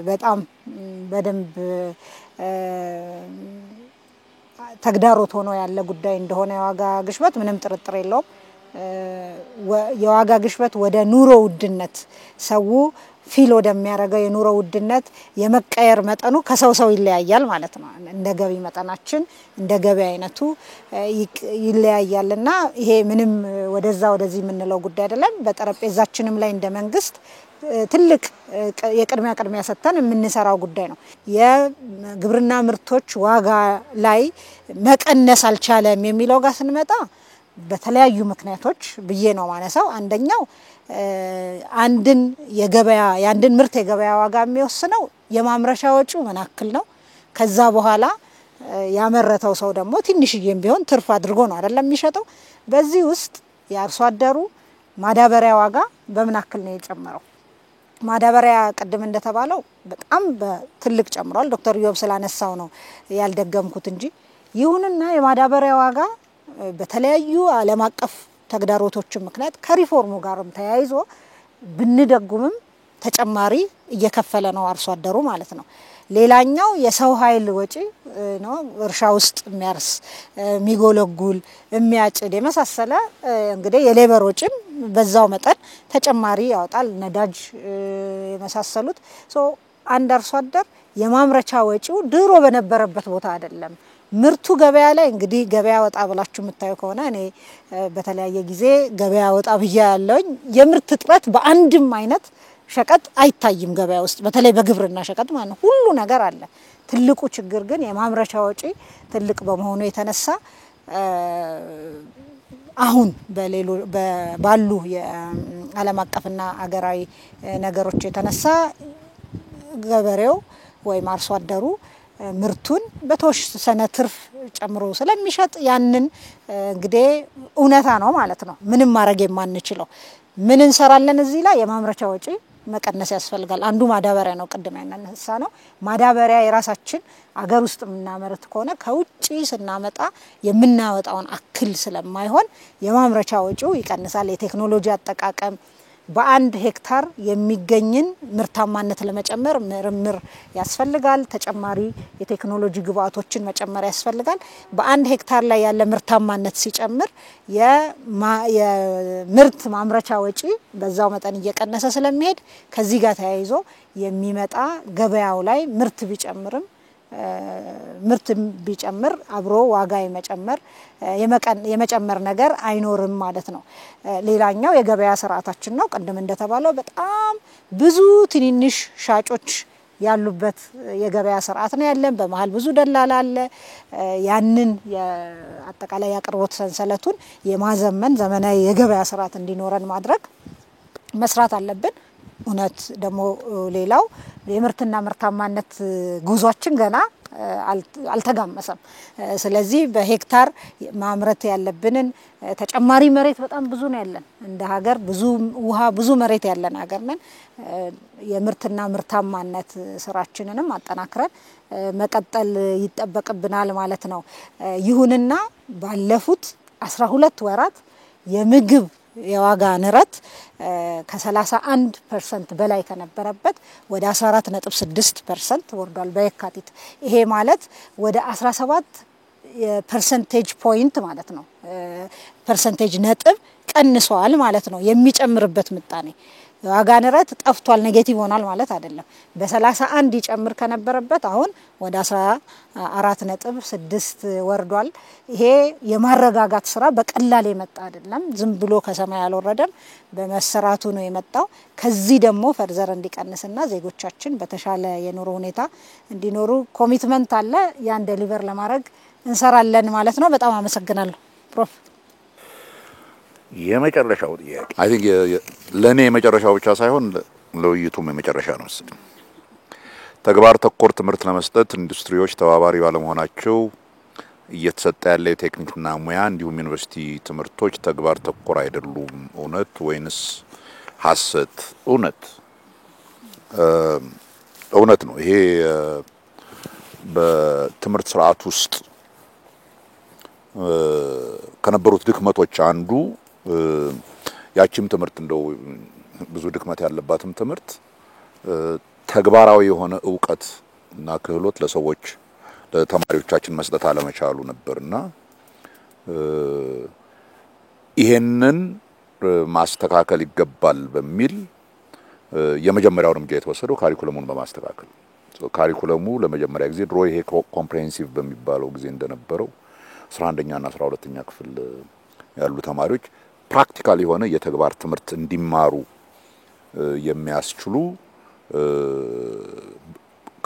በጣም በደንብ ተግዳሮት ሆኖ ያለ ጉዳይ እንደሆነ የዋጋ ግሽበት ምንም ጥርጥር የለውም። የዋጋ ግሽበት ወደ ኑሮ ውድነት ሰው ፊል ወደሚያደርገው የኑሮ ውድነት የመቀየር መጠኑ ከሰው ይለያያል ማለት ነው። እንደ ገቢ መጠናችን እንደ ገቢ አይነቱ ይለያያልና ይሄ ምንም ወደዚህ የምንለው ጉዳይ አይደለም። በጠረጴዛችንም ላይ እንደ መንግስት ትልቅ የቅድሚያ ሰጥተን የምንሰራው ጉዳይ ነው። የግብርና ምርቶች ዋጋ ላይ መቀነስ አልቻለም የሚለው ጋር ስንመጣ በተለያዩ ምክንያቶች ብዬ ነው ማነሳው። አንደኛው የአንድን ምርት የገበያ ዋጋ የሚወስነው የማምረቻ ወጪው ምን ያክል ነው። ከዛ በኋላ ያመረተው ሰው ደግሞ ትንሽዬም ቢሆን ትርፍ አድርጎ ነው አይደለም የሚሸጠው። በዚህ ውስጥ የአርሶ አደሩ ማዳበሪያ ዋጋ በምን ያክል ነው የጨመረው? ማዳበሪያ ቅድም እንደተባለው በጣም በትልቅ ጨምሯል። ዶክተር ኢዮብ ስላነሳው ነው ያልደገምኩት እንጂ ይሁንና የማዳበሪያ ዋጋ በተለያዩ ዓለም አቀፍ ተግዳሮቶች ምክንያት ከሪፎርሙ ጋርም ተያይዞ ብንደጉምም ተጨማሪ እየከፈለ ነው አርሶ አደሩ ማለት ነው። ሌላኛው የሰው ኃይል ወጪ ነው። እርሻ ውስጥ የሚያርስ የሚጎለጉል የሚያጭድ የመሳሰለ እንግዲህ የሌበር ወጪም በዛው መጠን ተጨማሪ ያወጣል። ነዳጅ የመሳሰሉት አንድ አርሶ አደር የማምረቻ ወጪው ድሮ በነበረበት ቦታ አይደለም። ምርቱ ገበያ ላይ እንግዲህ ገበያ ወጣ ብላችሁ የምታዩ ከሆነ እኔ በተለያየ ጊዜ ገበያ ወጣ ብያ ያለውኝ የምርት እጥረት በአንድም አይነት ሸቀጥ አይታይም ገበያ ውስጥ በተለይ በግብርና ሸቀጥ ማለት ነው። ሁሉ ነገር አለ። ትልቁ ችግር ግን የማምረቻ ወጪ ትልቅ በመሆኑ የተነሳ አሁን ባሉ የዓለም አቀፍና አገራዊ ነገሮች የተነሳ ገበሬው ወይም አርሶ አደሩ ምርቱን በተወሰነ ትርፍ ጨምሮ ስለሚሸጥ ያንን እንግዲህ እውነታ ነው ማለት ነው። ምንም ማድረግ የማንችለው ምን እንሰራለን እዚህ ላይ የማምረቻ ወጪ መቀነስ ያስፈልጋል። አንዱ ማዳበሪያ ነው። ቅድም ያነሳ ነው ማዳበሪያ የራሳችን አገር ውስጥ የምናመርት ከሆነ ከውጪ ስናመጣ የምናወጣውን አክል ስለማይሆን የማምረቻ ወጪው ይቀንሳል። የቴክኖሎጂ አጠቃቀም በአንድ ሄክታር የሚገኝን ምርታማነት ለመጨመር ምርምር ያስፈልጋል። ተጨማሪ የቴክኖሎጂ ግብአቶችን መጨመር ያስፈልጋል። በአንድ ሄክታር ላይ ያለ ምርታማነት ሲጨምር የምርት ማምረቻ ወጪ በዛው መጠን እየቀነሰ ስለሚሄድ ከዚህ ጋር ተያይዞ የሚመጣ ገበያው ላይ ምርት ቢጨምር አብሮ ዋጋ የመጨመር ነገር አይኖርም ማለት ነው። ሌላኛው የገበያ ስርዓታችን ነው። ቅድም እንደተባለው በጣም ብዙ ትንንሽ ሻጮች ያሉበት የገበያ ስርዓት ነው ያለን። በመሃል ብዙ ደላላ አለ። ያንን የአጠቃላይ ያቅርቦት ሰንሰለቱን የማዘመን ዘመናዊ የገበያ ስርዓት እንዲኖረን መስራት አለብን። እውነት ደግሞ ሌላው የምርትና ምርታማነት ጉዟችን ገና አልተጋመሰም። ስለዚህ በሄክታር ማምረት ያለብንን ተጨማሪ መሬት በጣም ብዙ ነው ያለን እንደ ሀገር ብዙ ውሃ ብዙ መሬት ያለን ሀገር ነን። የምርትና ምርታማነት ስራችንንም አጠናክረን መቀጠል ይጠበቅብናል ማለት ነው። ይሁንና ባለፉት 12 ወራት የምግብ የዋጋ ንረት ከ31% በላይ ከነበረበት ወደ 14.6% ወርዷል በየካቲት። ይሄ ማለት ወደ 17 ፐርሰንቴጅ ፖይንት ማለት ነው ፐርሰንቴጅ ነጥብ ቀንሷል ማለት ነው። የሚጨምርበት ምጣኔ ዋጋ ንረት ጠፍቷል ኔጌቲቭ ሆኗል ማለት አይደለም። በ31 ይጨምር ከነበረበት አሁን ወደ 14.6 ወርዷል። ይሄ የማረጋጋት ስራ በቀላል የመጣ አይደለም። ዝም ብሎ ከሰማይ ያልወረደም በመሰራቱ ነው የመጣው። ከዚህ ደግሞ ፈርዘር እንዲቀንስና ዜጎቻችን በተሻለ የኑሮ ሁኔታ እንዲኖሩ ኮሚትመንት አለ። ያን ዴሊቨር ለማድረግ እንሰራለን ማለት ነው። በጣም አመሰግናለሁ ፕሮፍ። የመጨረሻው ጥያቄ አይ ቲንክ ለኔ የመጨረሻው ብቻ ሳይሆን ለውይይቱም የመጨረሻ ነው መሰለኝ። ተግባር ተኮር ትምህርት ለመስጠት ኢንዱስትሪዎች ተባባሪ ባለመሆናቸው እየተሰጠ ያለ የቴክኒክና ሙያ እንዲሁም ዩኒቨርሲቲ ትምህርቶች ተግባር ተኮር አይደሉም። እውነት ወይንስ ሐሰት? እውነት ነው። ይሄ በትምህርት ስርዓት ውስጥ ከነበሩት ድክመቶች አንዱ ያቺም ትምህርት እንደው ብዙ ድክመት ያለባትም ትምህርት ተግባራዊ የሆነ ዕውቀት እና ክህሎት ለሰዎች ለተማሪዎቻችን መስጠት አለመቻሉ ነበርና ይሄንን ማስተካከል ይገባል በሚል የመጀመሪያው እርምጃ የተወሰደው ካሪኩለሙን በማስተካከል ካሪኩለሙ ለመጀመሪያ ጊዜ ድሮ ይሄ ኮምፕሬሄንሲቭ በሚባለው ጊዜ እንደነበረው 11ኛ እና 12ኛ ክፍል ያሉ ተማሪዎች ፕራክቲካል የሆነ የተግባር ትምህርት እንዲማሩ የሚያስችሉ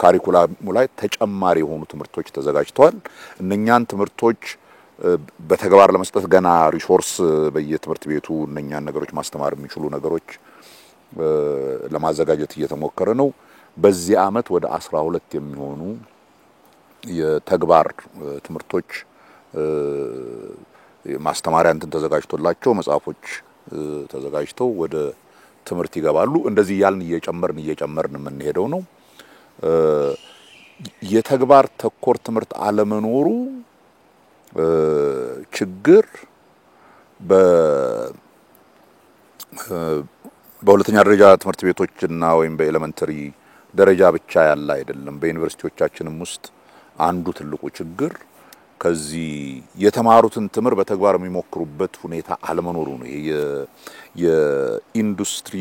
ካሪኩለሙ ላይ ተጨማሪ የሆኑ ትምህርቶች ተዘጋጅተዋል። እነኛን ትምህርቶች በተግባር ለመስጠት ገና ሪሶርስ በየትምህርት ቤቱ እነኛን ነገሮች ማስተማር የሚችሉ ነገሮች ለማዘጋጀት እየተሞከረ ነው። በዚህ አመት ወደ 12 የሚሆኑ የተግባር ትምህርቶች ማስተማሪያ እንትን ተዘጋጅቶላቸው መጽሐፎች ተዘጋጅተው ወደ ትምህርት ይገባሉ። እንደዚህ ያልን እየጨመርን የምንሄደው ነው። የተግባር ተኮር ትምህርት አለመኖሩ ችግር በሁለተኛ ደረጃ ትምህርት ቤቶችና ወይም በኤሌመንተሪ ደረጃ ብቻ ያለ አይደለም። በዩኒቨርሲቲዎቻችንም ውስጥ አንዱ ትልቁ ችግር ከዚህ የተማሩትን ትምህርት በተግባር የሚሞክሩበት ሁኔታ አለመኖሩ ነው። የኢንዱስትሪ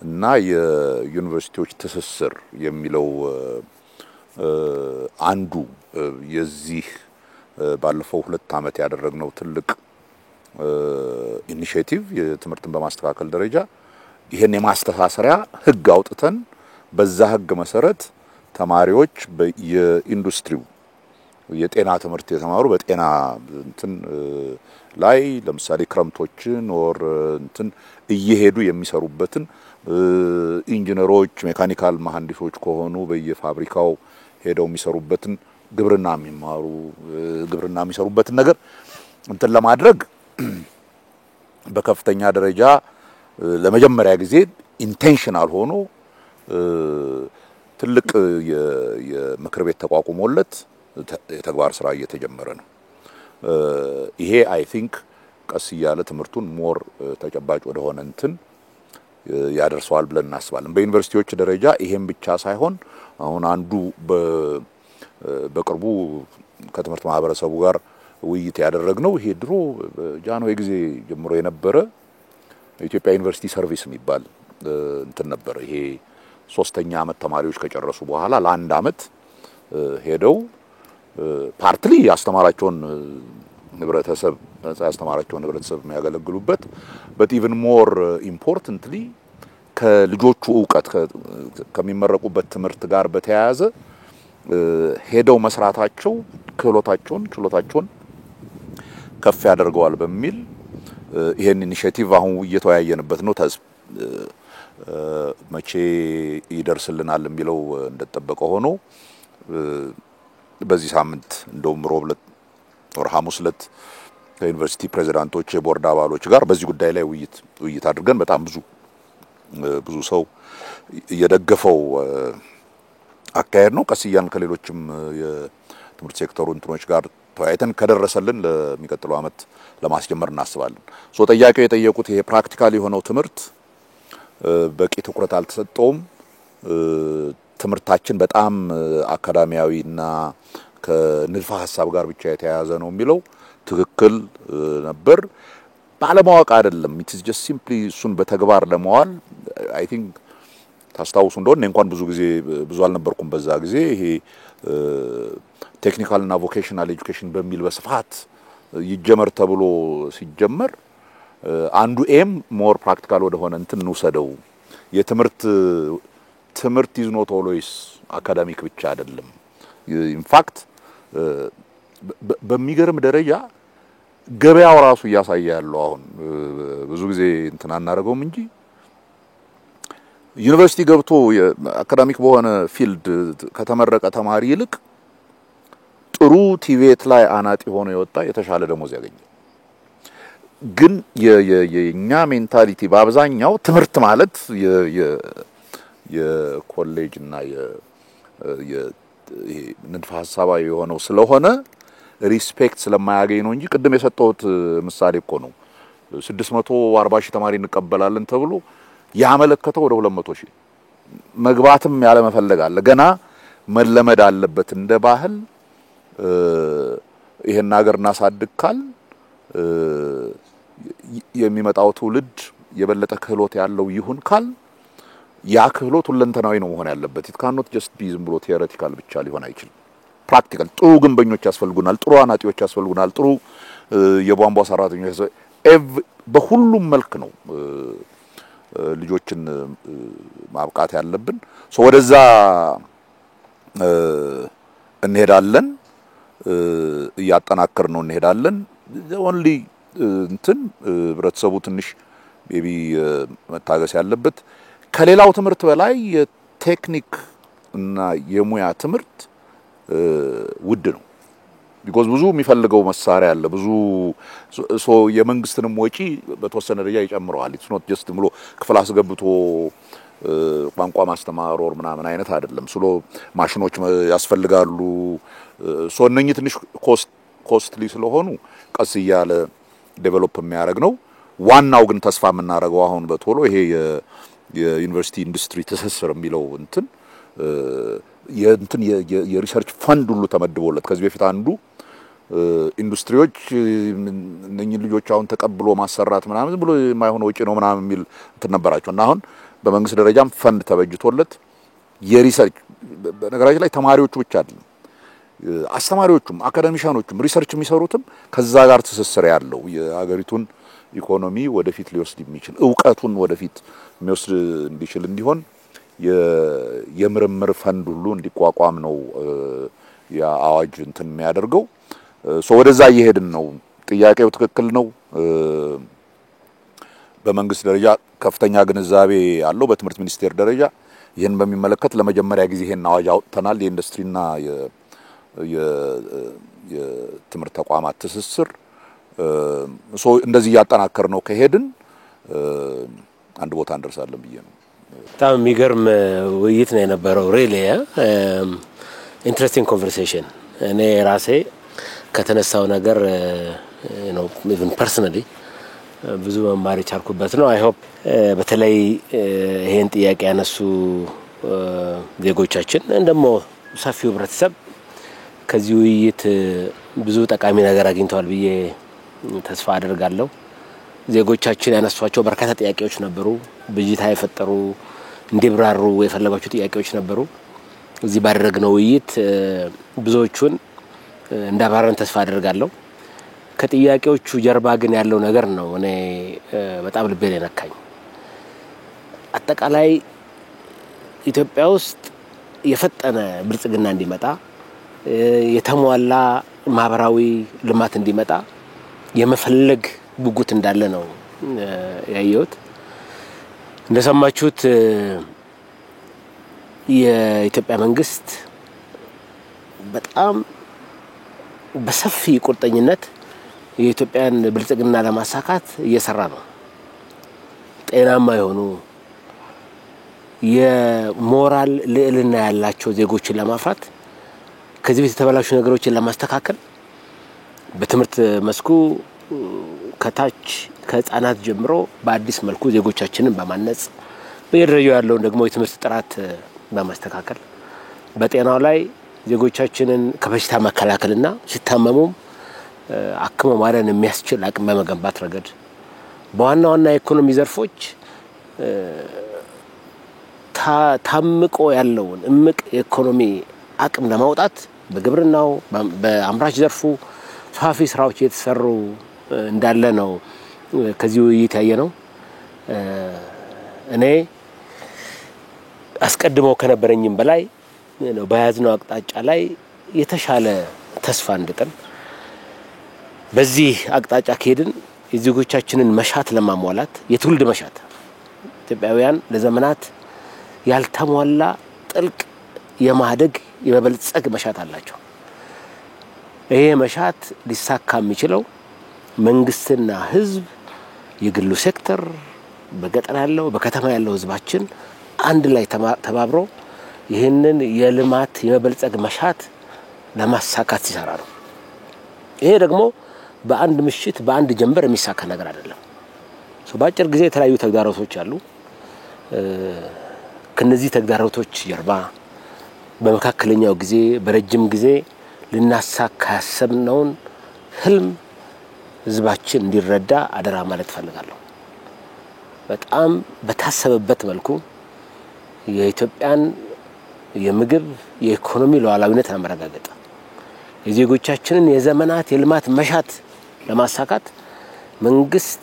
እና የዩኒቨርሲቲዎች ትስስር የሚለው አንዱ የዚህ ባለፈው 2 አመት ያደረግነው ትልቅ ኢኒሺዬቲቭ የትምህርትን በማስተካከል ደረጃ ይሄን የማስተሳሰሪያ ህግ አውጥተን በዛ ህግ መሰረት ተማሪዎች የኢንዱስትሪው የጤና ትምህርት የተማሩ በጤና እንትን ላይ ለምሳሌ ክረምቶችን ወር እንትን እየሄዱ የሚሰሩበትን ኢንጂነሮች ሜካኒካል መሐንዲሶች ከሆኑ በየፋብሪካው ሄደው የሚሰሩበትን ግብርና የሚሰሩበትን ነገር እንትን ለማድረግ በከፍተኛ ደረጃ ለመጀመሪያ ጊዜ ኢንቴንሽናል ሆኖ ትልቅ የምክር ቤት ተቋቁሞለት የተግባር ስራ እየተጀመረ ነው። ይሄ አይ ቲንክ ቀስ እያለ ትምህርቱን ሞር ተጨባጭ ወደ ሆነ እንትን ያደርሰዋል ብለን እናስባለን። በዩኒቨርሲቲዎች ደረጃ ይሄን ብቻ ሳይሆን አሁን አንዱ በቅርቡ ከትምህርት ማህበረሰቡ ጋር ውይይት ያደረግነው ይሄ ድሮ ጃንሆይ ጊዜ ጀምሮ የነበረ ኢትዮጵያ ዩኒቨርሲቲ ሰርቪስ የሚባል እንትን ነበር። ይሄ 3ኛ አመት ተማሪዎች ከጨረሱ በኋላ ለአንድ አመት ሄደው ፓርትሊ ያስተማራቸውን ህብረተሰብ የሚያገለግሉበት but even more importantly ከልጆቹ ዕውቀት ከሚመረቁበት ትምህርት ጋር በተያያዘ ሄደው መስራታቸው ችሎታቸውን ከፍ ያደርገዋል በሚል ይሄን ኢኒሺዬቲቭ አሁን እየተወያየንበት ነው። መቼ ይደርስልናል የሚለው እንደተጠበቀ ሆኖ በዚህ ሳምንት እንደውም ሮብ ዕለት ወር ሐሙስ ዕለት ከዩኒቨርሲቲ ፕሬዝዳንቶች የቦርድ አባሎች ጋር በዚህ ጉዳይ ላይ ውይይት አድርገን በጣም ብዙ ሰው እየደገፈው አካሄድ ነው። ቀስያን ከሌሎችም የትምህርት ሴክተሩ እንትኖች ጋር ተወያይተን ከደረሰልን ለሚቀጥለው አመት ለማስጀመር እናስባለን። ጠያቂው የጠየቁት ይሄ ፕራክቲካሊ የሆነው ትምህርት በቂ ትኩረት አልተሰጠውም። ትምህርታችን በጣም አካዳሚያዊና ከንድፈ ሐሳብ ጋር ብቻ የተያያዘ ነው የሚለው ትክክል ነበር። ባለማወቅ አይደለም። it is just simply እሱን በተግባር ለማዋል I think ታስታውሱ እንደሆነ እንኳን ብዙ አልነበርኩም በዛ ጊዜ ይሄ ቴክኒካል እና ቮኬሽናል ኤጁኬሽን በሚል በስፋት ይጀመር ተብሎ ሲጀመር አንዱ ኤም ሞር ፕራክቲካል ወደ ሆነ እንትን እንውሰደው ትምህርት is not always አካዳሚክ ብቻ አይደለም። in fact በሚገርም ደረጃ ገበያው ራሱ እያሳየ ያለው አሁን ብዙ ጊዜ እንትን አናረገውም እንጂ ዩኒቨርሲቲ ገብቶ አካዳሚክ በሆነ ፊልድ ከተመረቀ ተማሪ ይልቅ ጥሩ ቲቬት ላይ አናጢ ሆኖ የወጣ የተሻለ ደሞዝ ያገኛል። ግን የኛ ሜንታሊቲ በአብዛኛው ትምህርት ማለት የኮሌጅ እና ንድፈ ሐሳባዊ የሆነው ስለሆነ ሪስፔክት ስለማያገኝ ነው እንጂ ቅድም የሰጠሁት ምሳሌ እኮ ነው 640 ሺህ ተማሪ እንቀበላለን ተብሎ ያመለከተው ወደ 200 ሺህ መግባትም ያለ መፈለግ አለ። ገና መለመድ አለበት እንደ ባህል ይሄን ሀገር እናሳድግካል የሚመጣው ትውልድ የበለጠ ክህሎት ያለው ይሁን ካል ያ ክህሎት ሁለንተናዊ ነው መሆን ያለበት። it cannot just be ዝም ብሎ ቲዮሬቲካል ብቻ ሊሆን አይችልም። ፕራክቲካል ጥሩ ግንበኞች ያስፈልጉናል፣ ጥሩ አናጢዎች ያስፈልጉናል፣ ጥሩ የቧንቧ ሰራተኞች በሁሉም መልክ ነው ልጆችን ማብቃት ያለብን። ወደዛ እንሄዳለን፣ እያጠናከር ነው እንሄዳለን። ኦንሊ እንትን ህብረተሰቡ ትንሽ ሜቢ መታገስ ያለበት ከሌላው ትምህርት በላይ የቴክኒክ እና የሙያ ትምህርት ውድ ነው። ቢኮዝ ብዙ የሚፈልገው መሳሪያ አለ። ብዙ የመንግስትንም ወጪ በተወሰነ ደረጃ ይጨምረዋል። ኢትስ ኖት ጀስት ብሎ ክፍል አስገብቶ ቋንቋ ማስተማር ወር ምናምን አይነት አይደለም። ማሽኖች ያስፈልጋሉ። እነኚህ ትንሽ ኮስትሊ ስለሆኑ ቀስ እያለ ዴቨሎፕ የሚያደርግ ነው። ዋናው ግን ተስፋ የምናደርገው አሁን በቶሎ ይሄ የዩኒቨርሲቲ ኢንዱስትሪ ትስስር የሚለው የሪሰርች ፈንድ ሁሉ ተመድቦለት ከዚህ በፊት አንዱ ኢንዱስትሪዎች እነኚህ ልጆች አሁን ተቀብሎ ማሰራት ምናምን ብሎ የማይሆን ወጪ ነው ምናምን የሚል እንትን ነበራቸው እና አሁን በመንግስት ደረጃም ፈንድ ተበጅቶለት የሪሰርች በነገራችን ላይ ተማሪዎቹ ብቻ አይደለም አስተማሪዎቹም አካዳሚሻኖቹም ሪሰርች የሚሰሩትም ከዛ ጋር ትስስር ያለው የሀገሪቱን ኢኮኖሚ ወደፊት ሊወስድ የሚችል ዕውቀቱን ወደፊት የሚወስድ እንዲችል እንዲሆን የምርምር ፈንድ ሁሉ እንዲቋቋም ነው ያአዋጅ እንትን የሚያደርገው። ወደዛ እየሄድን ነው። ጥያቄው ትክክል ነው። በመንግስት ደረጃ ከፍተኛ ግንዛቤ ያለው በትምህርት ሚኒስቴር ደረጃ ይሄን በሚመለከት ለመጀመሪያ ጊዜ ይሄን አዋጅ አውጥተናል። የኢንዱስትሪና የትምህርት ተቋማት ትስስር እንደዚህ ያጠናከር ነው ከሄድን አንድ ቦታ እንደርሳለን ብዬ ነው። በጣም የሚገርም ውይይት ነው የነበረው። ሪሊ ኢንትረስቲንግ ኮንቨርሴሽን። እኔ ራሴ ከተነሳው ነገር ነው ኢቭን ፐርሰናሊ ብዙ መማር የቻልኩበት ነው። አይ ሆፕ በተለይ ይሄን ጥያቄ ያነሱ ዜጎቻችን እንደሞ ሰፊው ህብረተሰብ ከዚህ ውይይት ብዙ ጠቃሚ ነገር አግኝተዋል ብዬ ተስፋ አደርጋለሁ። ዜጎቻችን ያነሷቸው በርካታ ጥያቄዎች ነበሩ። ብጅታ የፈጠሩ እንዲብራሩ የፈለጓቸው ጥያቄዎች ነበሩ። እዚህ ባደረግነው ውይይት ብዙዎቹን እንዳባረን ተስፋ አደርጋለሁ። ከጥያቄዎቹ ጀርባ ግን ያለው ነገር ነው እኔ በጣም ልቤን የነካኝ። አጠቃላይ ኢትዮጵያ ውስጥ የፈጠነ ብልጽግና እንዲመጣ የተሟላ ማህበራዊ ልማት እንዲመጣ የመፈለግ ጉጉት እንዳለ ነው ያየሁት። እንደሰማችሁት የኢትዮጵያ መንግስት በጣም በሰፊ ቁርጠኝነት የኢትዮጵያን ብልጽግና ለማሳካት እየሰራ ነው። ጤናማ የሆኑ የሞራል ልዕልና ያላቸው ዜጎችን ለማፍራት ከዚህ በፊት የተበላሹ ነገሮችን ለማስተካከል በትምህርት መስኩ ከታች ከህፃናት ጀምሮ በአዲስ መልኩ ዜጎቻችንን በማነጽ በየደረጃው ያለውን ደግሞ የትምህርት ጥራት በማስተካከል በጤናው ላይ ዜጎቻችንን ከበሽታ መከላከልና ሲታመሙም አክሞ ማዳን የሚያስችል አቅም በመገንባት ረገድ በዋና ዋና የኢኮኖሚ ዘርፎች ታምቆ ያለውን እምቅ የኢኮኖሚ አቅም ለማውጣት በግብርናው በአምራች ዘርፉ ሰፋፊ ስራዎች እየተሰሩ እንዳለ ነው ከዚህ ውይይት ያየነው። እኔ አስቀድሞ ከነበረኝም በላይ ነው በያዝነው አቅጣጫ ላይ የተሻለ ተስፋ እንድጥል በዚህ አቅጣጫ ከሄድን የዜጎቻችንን መሻት ለማሟላት የትውልድ መሻት ኢትዮጵያውያን ለዘመናት ያልተሟላ ጥልቅ የማደግ የመበልጸግ መሻት አላቸው። ይሄ መሻት ሊሳካ የሚችለው መንግስትና ህዝብ የግሉ ሴክተር በገጠር ያለው በከተማ ያለው ህዝባችን አንድ ላይ ተባብሮ ይሄንን የልማት የመበልጸግ መሻት ለማሳካት ሲሰራ ነው። ይሄ ደግሞ በአንድ ምሽት በአንድ ጀንበር የሚሳካ ነገር አይደለም። በአጭር ጊዜ የተለያዩ ተግዳሮቶች አሉ። ከነዚህ ተግዳሮቶች ጀርባ በመካከለኛው ጊዜ በረጅም ጊዜ ልናሳካ ያሰብነውን ህልም ህዝባችን እንዲረዳ አደራ ማለት ፈልጋለሁ። በጣም በታሰበበት መልኩ የኢትዮጵያን የምግብ የኢኮኖሚ ሉዓላዊነት ለማረጋገጥ የዜጎቻችንን የዘመናት የልማት መሻት ለማሳካት መንግስት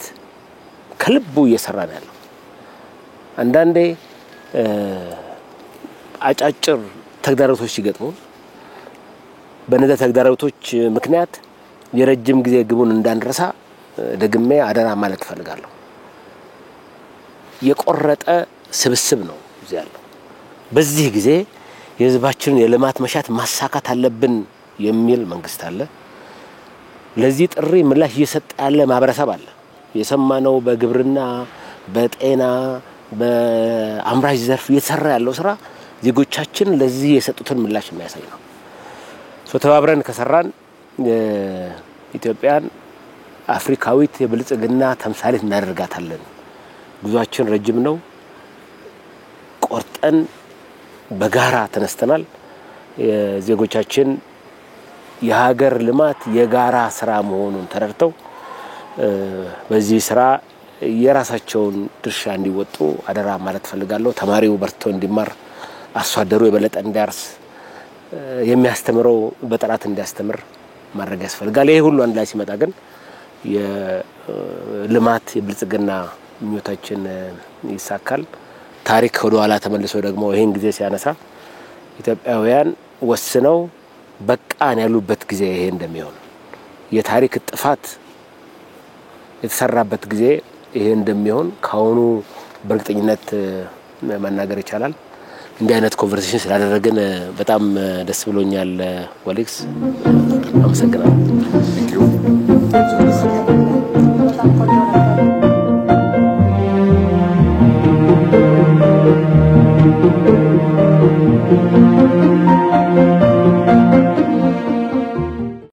ከልቡ እየሰራ ነው ያለው። አንዳንዴ አጫጭር ተግዳሮቶች ሲገጥሙ በእነዚህ ተግዳሮቶች ምክንያት የረጅም ጊዜ ግቡን እንዳንረሳ ደግሜ አደራ ማለት ፈልጋለሁ። የቆረጠ ስብስብ ነው እዚህ ያለው። በዚህ ጊዜ የህዝባችንን የልማት መሻት ማሳካት አለብን የሚል መንግስት አለ። ለዚህ ጥሪ ምላሽ እየሰጠ ያለ ማህበረሰብ አለ። የሰማነው በግብርና በጤና በአምራች ዘርፍ እየተሰራ ያለው ስራ ዜጎቻችን ለዚህ የሰጡትን ምላሽ የሚያሳይ ነው። ተባብረን ከሰራን ኢትዮጵያን አፍሪካዊት የብልጽግና ተምሳሌት እናደርጋታለን። ጉዟችን ረጅም ነው። ቆርጠን በጋራ ተነስተናል። የዜጎቻችን የሀገር ልማት የጋራ ስራ መሆኑን ተረድተው በዚህ ስራ የራሳቸውን ድርሻ እንዲወጡ አደራ ማለት ፈልጋለሁ። ተማሪው በርቶ እንዲማር፣ አርሶ አደሩ የበለጠ እንዲያርስ፣ የሚያስተምረው በጥራት እንዲያስተምር ማድረግ ያስፈልጋል። ይሄ ሁሉ አንድ ላይ ሲመጣ ግን የልማት የብልጽግና ምኞታችን ይሳካል። ታሪክ ወደ ኋላ ተመልሶ ደግሞ ይሄን ጊዜ ሲያነሳ ኢትዮጵያውያን ወስነው በቃን ያሉበት ጊዜ ይሄ እንደሚሆን የታሪክ ጥፋት የተሰራበት ጊዜ ይሄ እንደሚሆን ካሁኑ በእርግጠኝነት መናገር ይቻላል። እንዲህ አይነት ኮንቨርሴሽን ስላደረግን በጣም ደስ ብሎኛል። ወሊክስ አመሰግናለሁ። Thank you.